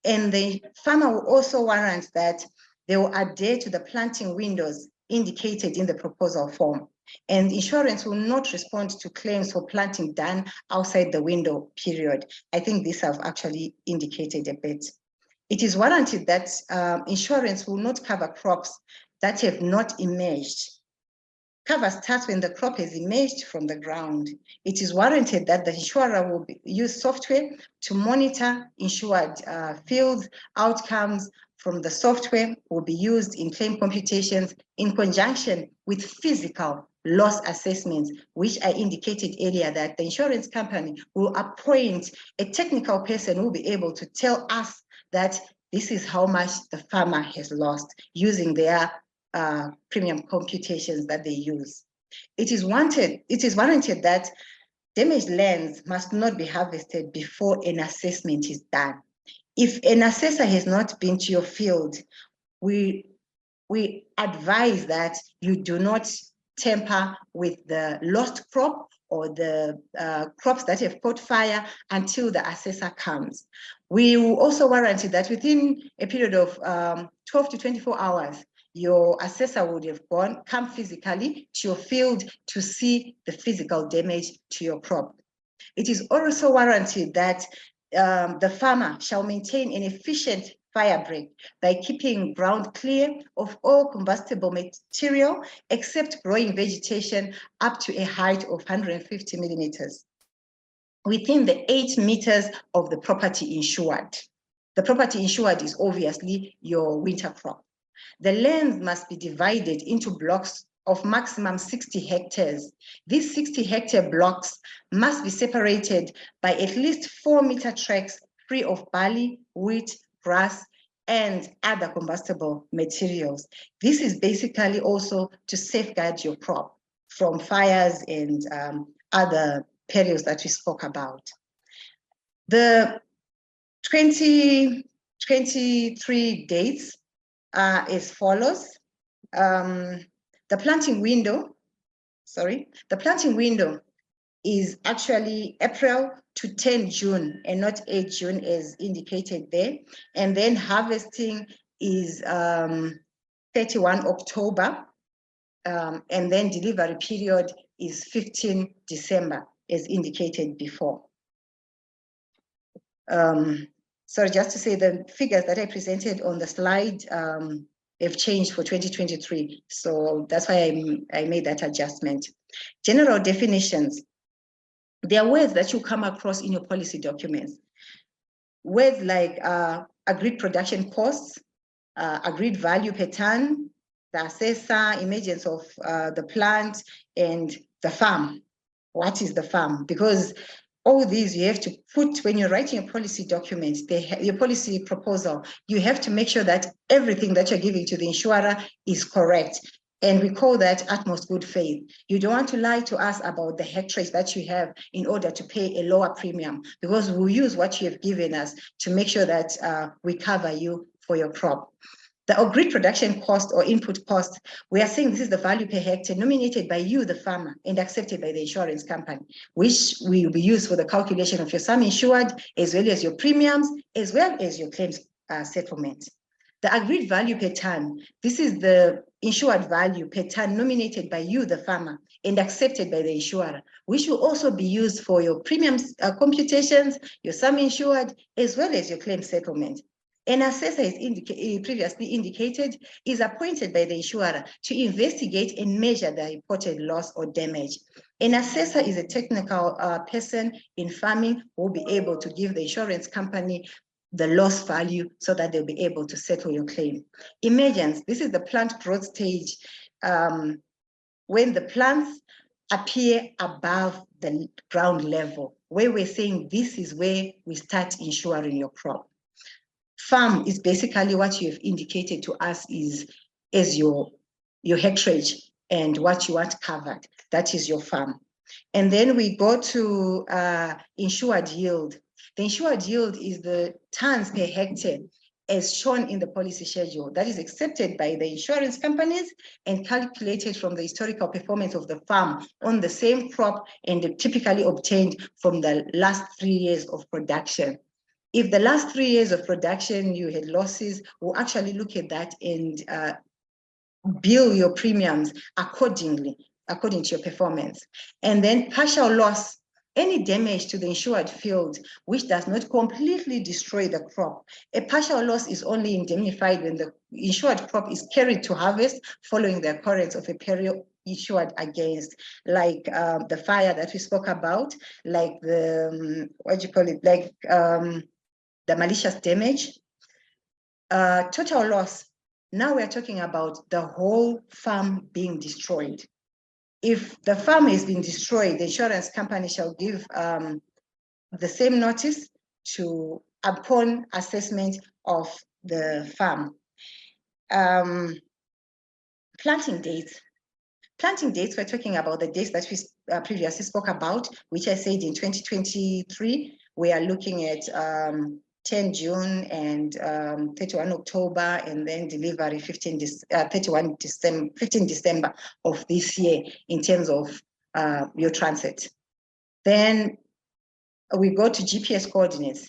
And the farmer will also warrant that they will adhere to the planting windows indicated in the proposal form. And insurance will not respond to claims for planting done outside the window period. I think this I've actually indicated a bit. It is warranted that insurance will not cover crops that have not emerged. Cover starts when the crop has emerged from the ground. It is warranted that the insurer will use software to monitor insured fields. Outcomes from the software will be used in claim computations in conjunction with physical loss assessments, which I indicated earlier that the insurance company will appoint a technical person who will be able to tell us that this is how much the farmer has lost using their premium computations that they use. It is warranted that damaged lands must not be harvested before an assessment is done. If an assessor has not been to your field, we advise that you do not tamper with the lost crop or the crops that have caught fire until the assessor comes. We will also warrant that within a period of 12 to 24 hours, your assessor would have come physically to your field to see the physical damage to your crop. It is also warranted that the farmer shall maintain an efficient fire break by keeping ground clear of all combustible material except growing vegetation up to a height of 150 millimeters within the 8 meters of the property insured. The property insured is obviously your winter crop. The land must be divided into blocks of maximum 60 hectares. These 60-hectare blocks must be separated by at least 4-meter tracts free of barley, wheat, grass, and other combustible materials. This is basically also to safeguard your crop from fires and other perils that we spoke about. The 2023 dates are as follows. The planting window is actually April to 10 June and not 8 June as indicated there. And then harvesting is 31 October. And then delivery period is 15 December as indicated before. Sorry, just to say the figures that I presented on the slide have changed for 2023. So that's why I made that adjustment. General definitions. There are words that you come across in your policy documents. Words like agreed production costs, agreed value per ton, the assessor, emergence of the plant, and the farm. What is the farm? Because all these you have to put when you're writing a policy document, your policy proposal, you have to make sure that everything that you're giving to the insurer is correct. And we call that utmost good faith. You don't want to lie to us about the hectares that you have in order to pay a lower premium, because we'll use what you have given us to make sure that we cover you for your crop. The agreed production cost or input cost, we are saying this is the value per hectare nominated by you, the farmer, and accepted by the insurance company, which will be used for the calculation of your sum insured, as well as your premiums, as well as your claims settlement. The agreed value per ton, this is the insured value per ton nominated by you, the farmer, and accepted by the insurer, which will also be used for your premiums computations, your sum insured, as well as your claim settlement. An assessor, as previously indicated, is appointed by the insurer to investigate and measure the reported loss or damage. An assessor is a technical person in farming who will be able to give the insurance company the loss value so that they'll be able to settle your claim. Emergence, this is the plant growth stage when the plants appear above the ground level, where we're saying this is where we start insuring your crop. Farm is basically what you have indicated to us is as your hectarage and what you want covered. That is your farm. And then we go to insured yield. The insured yield is the tons per hectare as shown in the policy schedule that is accepted by the insurance companies and calculated from the historical performance of the farm on the same crop and typically obtained from the last 3 years of production. If the last 3 years of production you had losses, we'll actually look at that and bill your premiums accordingly, according to your performance. And then partial loss, any damage to the insured field which does not completely destroy the crop. A partial loss is only indemnified when the insured crop is carried to harvest following the occurrence of a peril insured against, like the fire that we spoke about, like the, the malicious damage. Total loss, now we're talking about the whole farm being destroyed. If the farm has been destroyed, the insurance company shall give the same notice upon assessment of the farm. Planting dates. Planting dates, we're talking about the dates that we previously spoke about, which I said in 2023, we are looking at 10 June and 31 October, and then delivery 15 December of this year in terms of your transit. Then we go to GPS coordinates.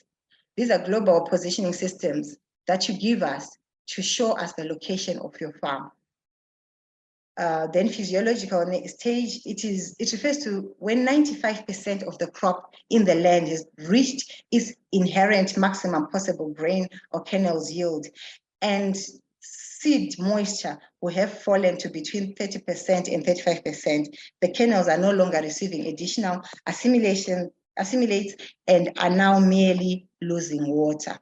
These are global positioning systems that you give us to show us the location of your farm. Then physiological stage, it refers to when 95% of the crop in the land has reached its inherent maximum possible grain or kernels yield, and seed moisture will have fallen to between 30% and 35%. The kernels are no longer receiving additional assimilates and are now merely losing water.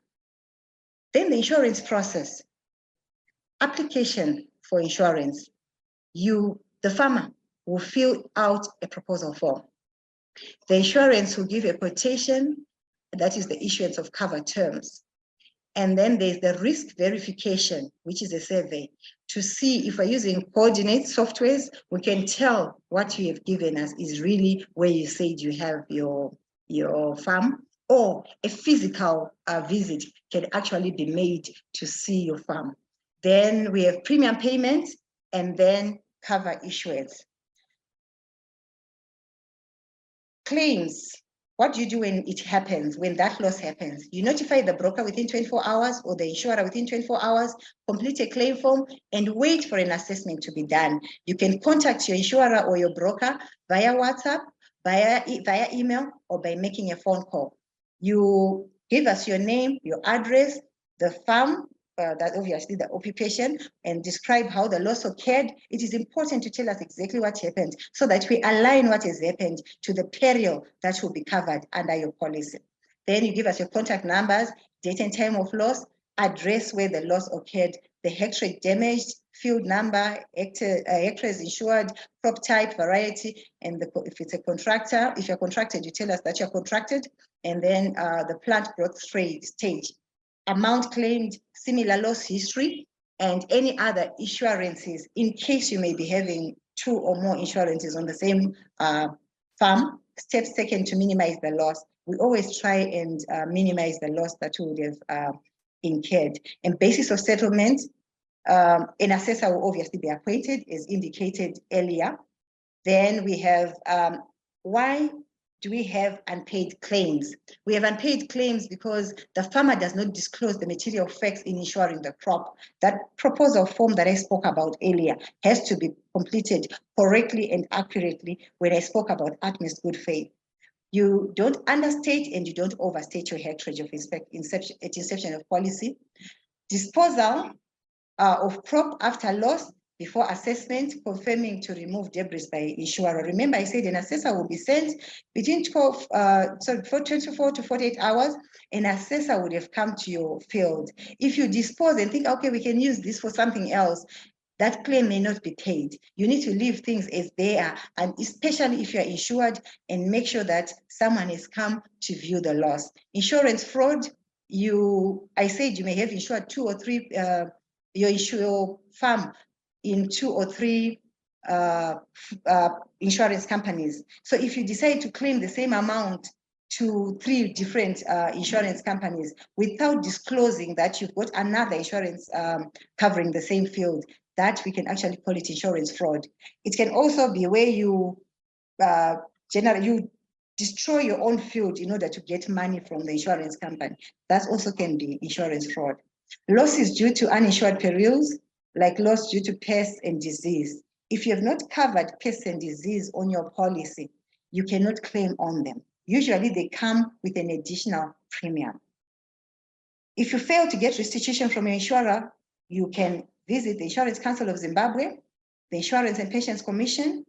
Then the insurance process. Application for insurance. The farmer will fill out a proposal form. The insurance will give a quotation, that is the issuance of cover terms. And then there's the risk verification, which is a survey to see if we're using coordinate softwares, we can tell what you have given us is really where you said you have your farm, or a physical visit can actually be made to see your farm. Then we have premium payments and then cover issuance. Claims. What do you do when it happens, when that loss happens? You notify the broker within 24 hours or the insurer within 24 hours, complete a claim form and wait for an assessment to be done. You can contact your insurer or your broker via WhatsApp, via email, or by making a phone call. You give us your name, your address, the farm, that obviously the occupation, and describe how the loss occurred. It is important to tell us exactly what happened so that we align what has happened to the peril that will be covered under your policy. Then you give us your contact numbers, date and time of loss, address where the loss occurred, the hectare damaged, field number, hectares insured, crop type, variety, and if it's a contractor, if you're contracted, you tell us that you're contracted, and then the plant growth stage. Amount claimed, similar loss history, and any other insurances in case you may be having 2 or more insurances on the same farm. Steps taken to minimize the loss. We always try and minimize the loss that we would have incurred. And basis of settlement, an assessor will obviously be appointed as indicated earlier. Then we have, why do we have unpaid claims? We have unpaid claims because the farmer does not disclose the material facts in insuring the crop. That proposal form that I spoke about earlier has to be completed correctly and accurately when I spoke about utmost good faith. You don't understate and you don't overstate your hectarage of inception of policy. Disposal of crop after loss before assessment, confirming to remove debris by insurer. Remember, I said an assessor will be sent between 24 to 48 hours. An assessor would have come to your field. If you dispose and think, okay, we can use this for something else, that claim may not be paid. You need to leave things as they are, and especially if you're insured, and make sure that someone has come to view the loss. Insurance fraud, I said you may have insured 2 or 3, your farm in 2 or 3 insurance companies. So if you decide to claim the same amount to 3 different insurance companies without disclosing that you've got another insurance covering the same field, that we can actually call it insurance fraud. It can also be where you you destroy your own field in order to get money from the insurance company. That also can be insurance fraud. Losses due to uninsured perils, like loss due to pests and disease. If you have not covered pests and disease on your policy, you cannot claim on them. Usually they come with an additional premium. If you fail to get restitution from your insurer, you can visit the Insurance Council of Zimbabwe, the Insurance and Pensions Commission.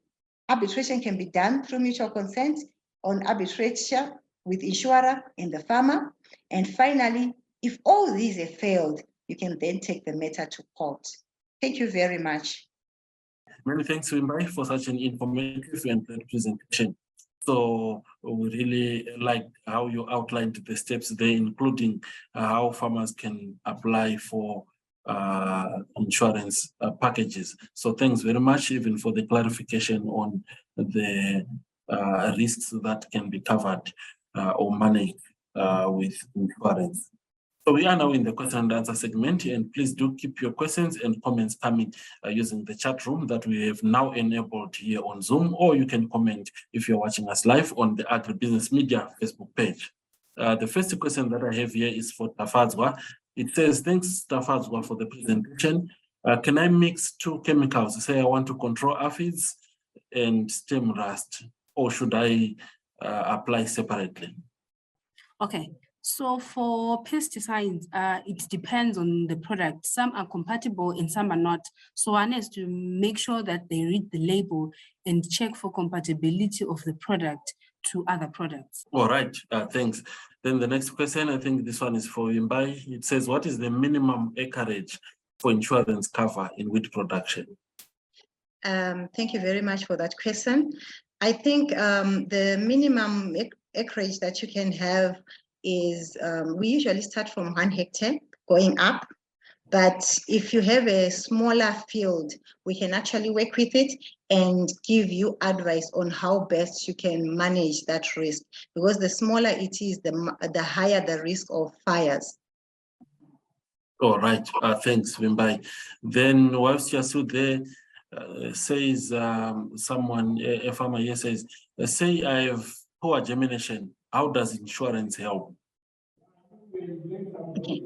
Arbitration can be done through mutual consent on arbitration with insurer and the farmer. And finally, if all these have failed, you can then take the matter to court. Thank you very much. Many thanks, Vimbayi, for such an informative and great presentation. So we really like how you outlined the steps there, including how farmers can apply for insurance packages. So thanks very much, even for the clarification on the risks that can be covered or managed with insurance. So we are now in the question and answer segment, and please do keep your questions and comments coming using the chat room that we have now enabled here on Zoom, or you can comment if you're watching us live on the Agribusiness Media Facebook page. The first question that I have here is for Takudzwa. It says, thanks Takudzwa for the presentation. Can I mix 2 chemicals? Say I want to control aphids and stem rust, or should I apply separately? Okay. So for pesticides, it depends on the product. Some are compatible and some are not. So one has to make sure that they read the label and check for compatibility of the product to other products. All right, thanks. Then the next question, I think this one is for Vimbayi. It says, what is the minimum acreage for insurance cover in wheat production? Thank you very much for that question. I think the minimum acreage that you can have is, we usually start from 1 hectare going up, but if you have a smaller field, we can actually work with it and give you advice on how best you can manage that risk, because the smaller it is, the higher the risk of fires. All right, thanks, Vimbayi. Then whilst you're still there, says someone, a farmer here says, say I have poor germination, how does insurance help? Okay.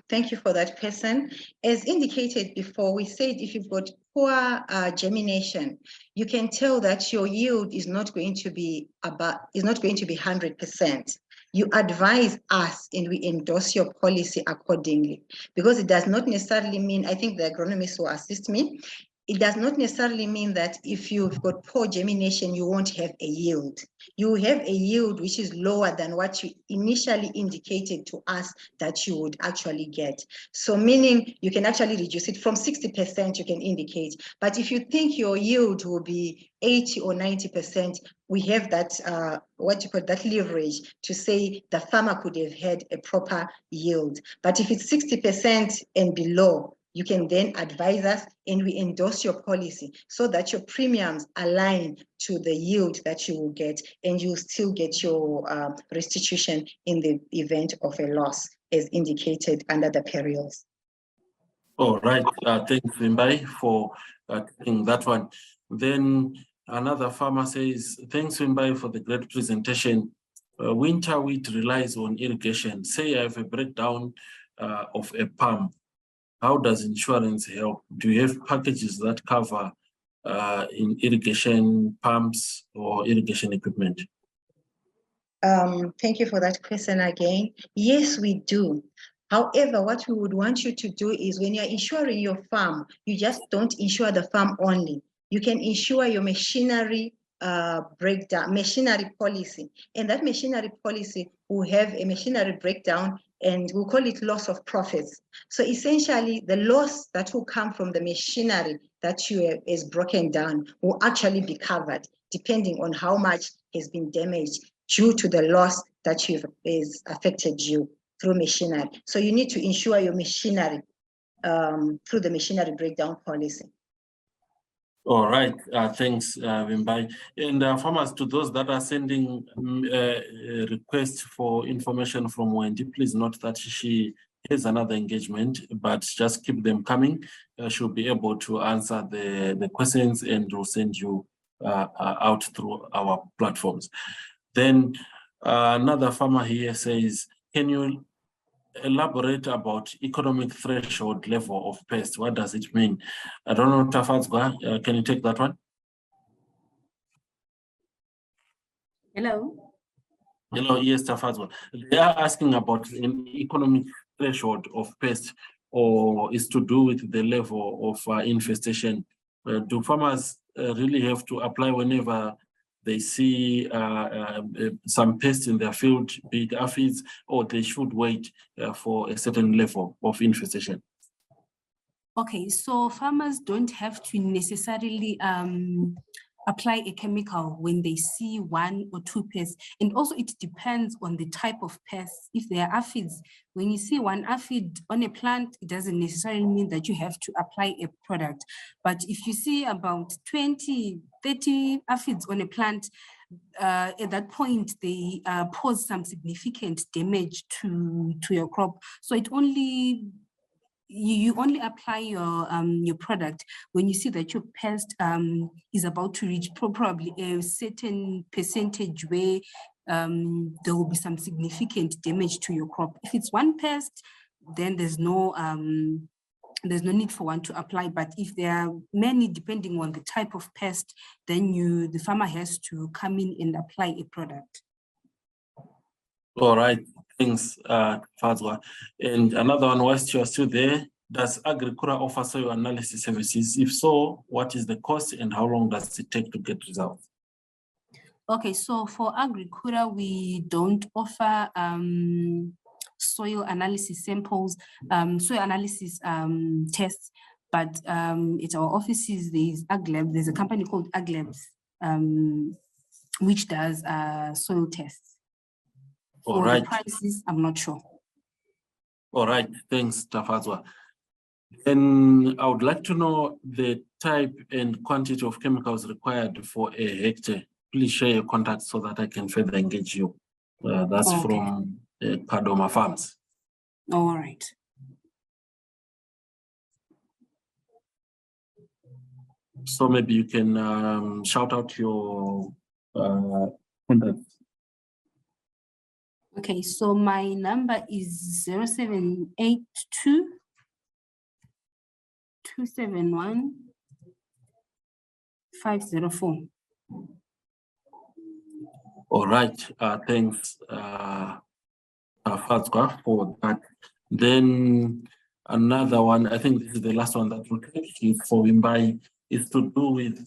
Thank you for that question. As indicated before, we said if you've got poor germination, you can tell that your yield is not going to be 100%. You advise us and we endorse your policy accordingly, because it does not necessarily mean, I think the agronomist will assist me, it does not necessarily mean that if you've got poor germination, you won't have a yield. You have a yield which is lower than what you initially indicated to us that you would actually get. So meaning you can actually reduce it from 60%, you can indicate. But if you think your yield will be 80 or 90%, we have that, that leverage to say the farmer could have had a proper yield. But if it's 60% and below, you can then advise us and we endorse your policy so that your premiums align to the yield that you will get, and you still get your restitution in the event of a loss as indicated under the perils. All right, thanks Vimbayi for taking that one. Then another farmer says, thanks Vimbayi for the great presentation. Winter wheat relies on irrigation. Say I have a breakdown of a pump. How does insurance help? Do you have packages that cover in irrigation pumps or irrigation equipment? Thank you for that question again. Yes, we do. However, what we would want you to do is when you're insuring your farm, you just don't insure the farm only. You can insure your machinery breakdown, machinery policy. And that machinery policy will have a machinery breakdown, and we'll call it loss of profits. So essentially, the loss that will come from the machinery that you have is broken down will actually be covered, depending on how much has been damaged due to the loss that has affected you through machinery. So you need to insure your machinery through the machinery breakdown policy. All right, thanks, Vimbayi. And farmers, to those that are sending requests for information from Wendy, please note that she has another engagement, but just keep them coming. She'll be able to answer the questions and will send you out through our platforms. Then another farmer here says, can you elaborate about economic threshold level of pest? What does it mean? I don't know, Takudzwa, can you take that one? Hello. Hello, yes, Takudzwa. They are asking about an economic threshold of pest, or is to do with the level of infestation. Do farmers really have to apply whenever they see some pests in their field, be it aphids, or they should wait for a certain level of infestation? Okay, so farmers don't have to necessarily apply a chemical when they see one or two pests. And also it depends on the type of pests. If they are aphids, when you see one aphid on a plant, it doesn't necessarily mean that you have to apply a product. But if you see about 20, 30 aphids on a plant, at that point, they pose some significant damage to your crop. So it only you only apply your product when you see that your pest is about to reach probably a certain percentage where there will be some significant damage to your crop. If it's one pest, then there's no need for one to apply. But if there are many, depending on the type of pest, then the farmer has to come in and apply a product. All right, thanks, Takudzwa. And another one, whilst you are still there, does Agricura offer soil analysis services? If so, what is the cost and how long does it take to get results? Okay, so for Agricura, we don't offer soil analysis samples, soil analysis tests, but at our offices, there's a company called AgLabs, which does soil tests. For the prices, I'm not sure. All right, thanks, Takudzwa. Then I would like to know the type and quantity of chemicals required for a hectare. Please share your contact so that I can further engage you. That's okay. From Padoma Farms. All right. So maybe you can shout out your contact. Okay, so my number is 0782 271 504. All right, thanks, Takudzwa, for that. Then another one, I think this is the last one that we'll take for Vimbayi, is to do with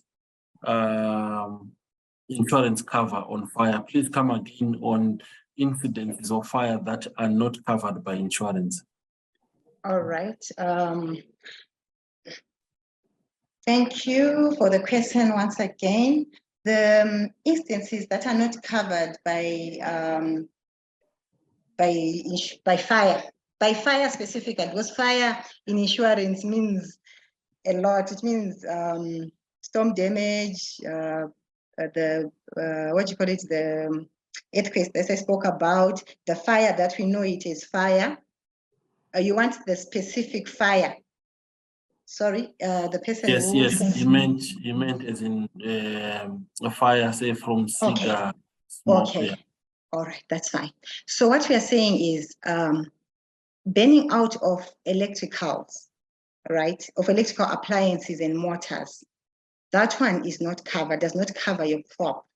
insurance cover on fire. Please come again on incidences of fire that are not covered by insurance. All right. Thank you for the question once again. The instances that are not covered by fire specifically, because fire in insurance means a lot. It means storm damage, the earthquakes that I spoke about, the fire that we know it is fire. You want the specific fire. Sorry, the person. Yes, you meant as in a fire, say from cigar smoke. Okay. Yeah. All right, that's fine. So what we are saying is burning out of electricals, right? Of electrical appliances and motors. That one is not covered, does not cover your crop.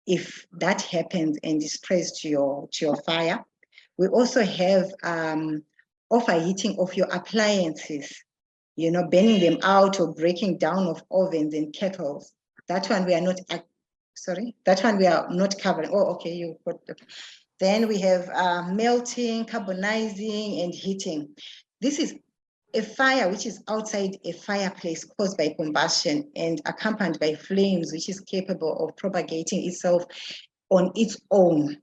If that happens and is spreads to your fire. We also have overheating of your appliances, you know, burning them out or breaking down of ovens and kettles. That one we are not, that one we are not covering. Oh, okay, you put the, then we have melting, carbonizing, and heating. This is a fire which is outside a fireplace caused by combustion and accompanied by flames, which is capable of propagating itself on its own.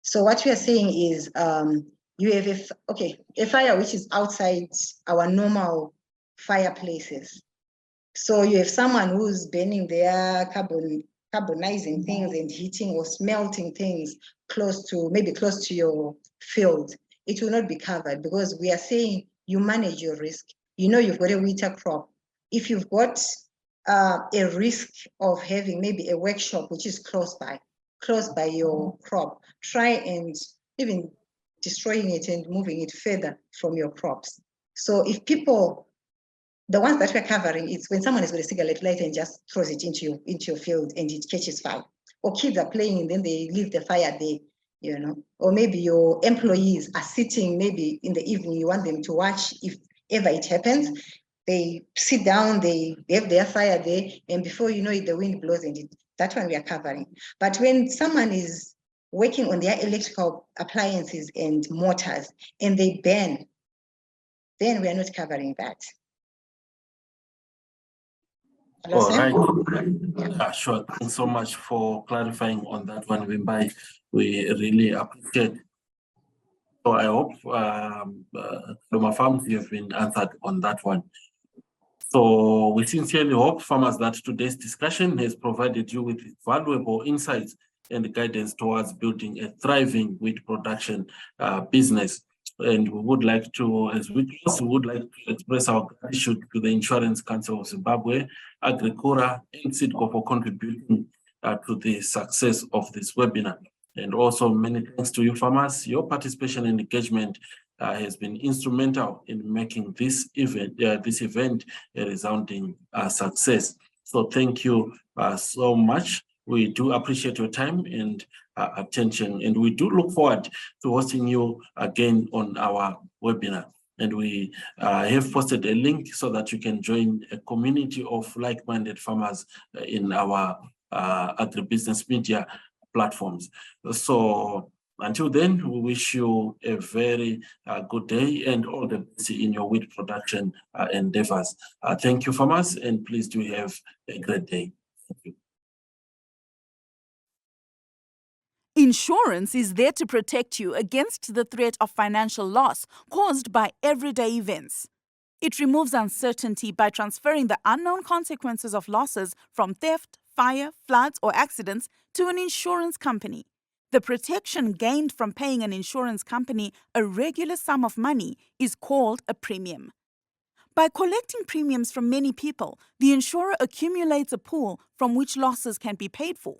So what we are saying is you have a fire which is outside our normal fireplaces. So you have someone who's burning their carbonizing things and heating or smelting things close to your field. It will not be covered because we are saying you manage your risk. You know you've got a winter crop. If you've got a risk of having maybe a workshop which is close by your crop, try and even destroying it and moving it further from your crops. So if people, the ones that we're covering, it's when someone is with a cigarette lighter and just throws it into your field and it catches fire. Or kids are playing and then they leave the fire there, you know. Or maybe your employees are sitting, maybe in the evening, you want them to watch if ever it happens. They sit down, they have their fire there, and before you know it, the wind blows and that one we are covering. But when someone is working on their electrical appliances and motors and they burn, then we are not covering that. Hello, All Sam? right. Sure. Thanks so much for clarifying on that one, Vimbayi. We really appreciate it. So I hope Loma Farms, you have been answered on that one. So we sincerely hope, farmers, that today's discussion has provided you with valuable insights and guidance towards building a thriving wheat production business. And we would like to, as we close, we would like to express our gratitude to the Insurance Council of Zimbabwe, Agricura, and SeedCo for contributing to the success of this webinar. And also many thanks to you, farmers. Your participation and engagement has been instrumental in making this event a resounding success. So thank you so much. We do appreciate your time and attention, and we do look forward to hosting you again on our webinar. And we have posted a link so that you can join a community of like-minded farmers in our agribusiness media platforms. So until then, we wish you a very good day and all the best in your wheat production endeavors. Thank you, farmers, and please do have a great day. Thank you. Insurance is there to protect you against the threat of financial loss caused by everyday events. It removes uncertainty by transferring the unknown consequences of losses from theft, fire, floods, or accidents to an insurance company. The protection gained from paying an insurance company a regular sum of money is called a premium. By collecting premiums from many people, the insurer accumulates a pool from which losses can be paid for.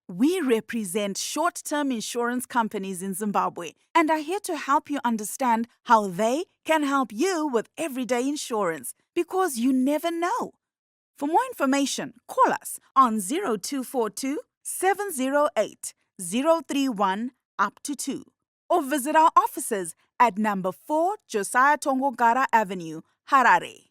We represent short-term insurance companies in Zimbabwe and are here to help you understand how they can help you with everyday insurance, because you never know. For more information, call us on 0242 708 031 up to 2 or visit our offices at number 4 Josiah Tongogara Avenue, Harare.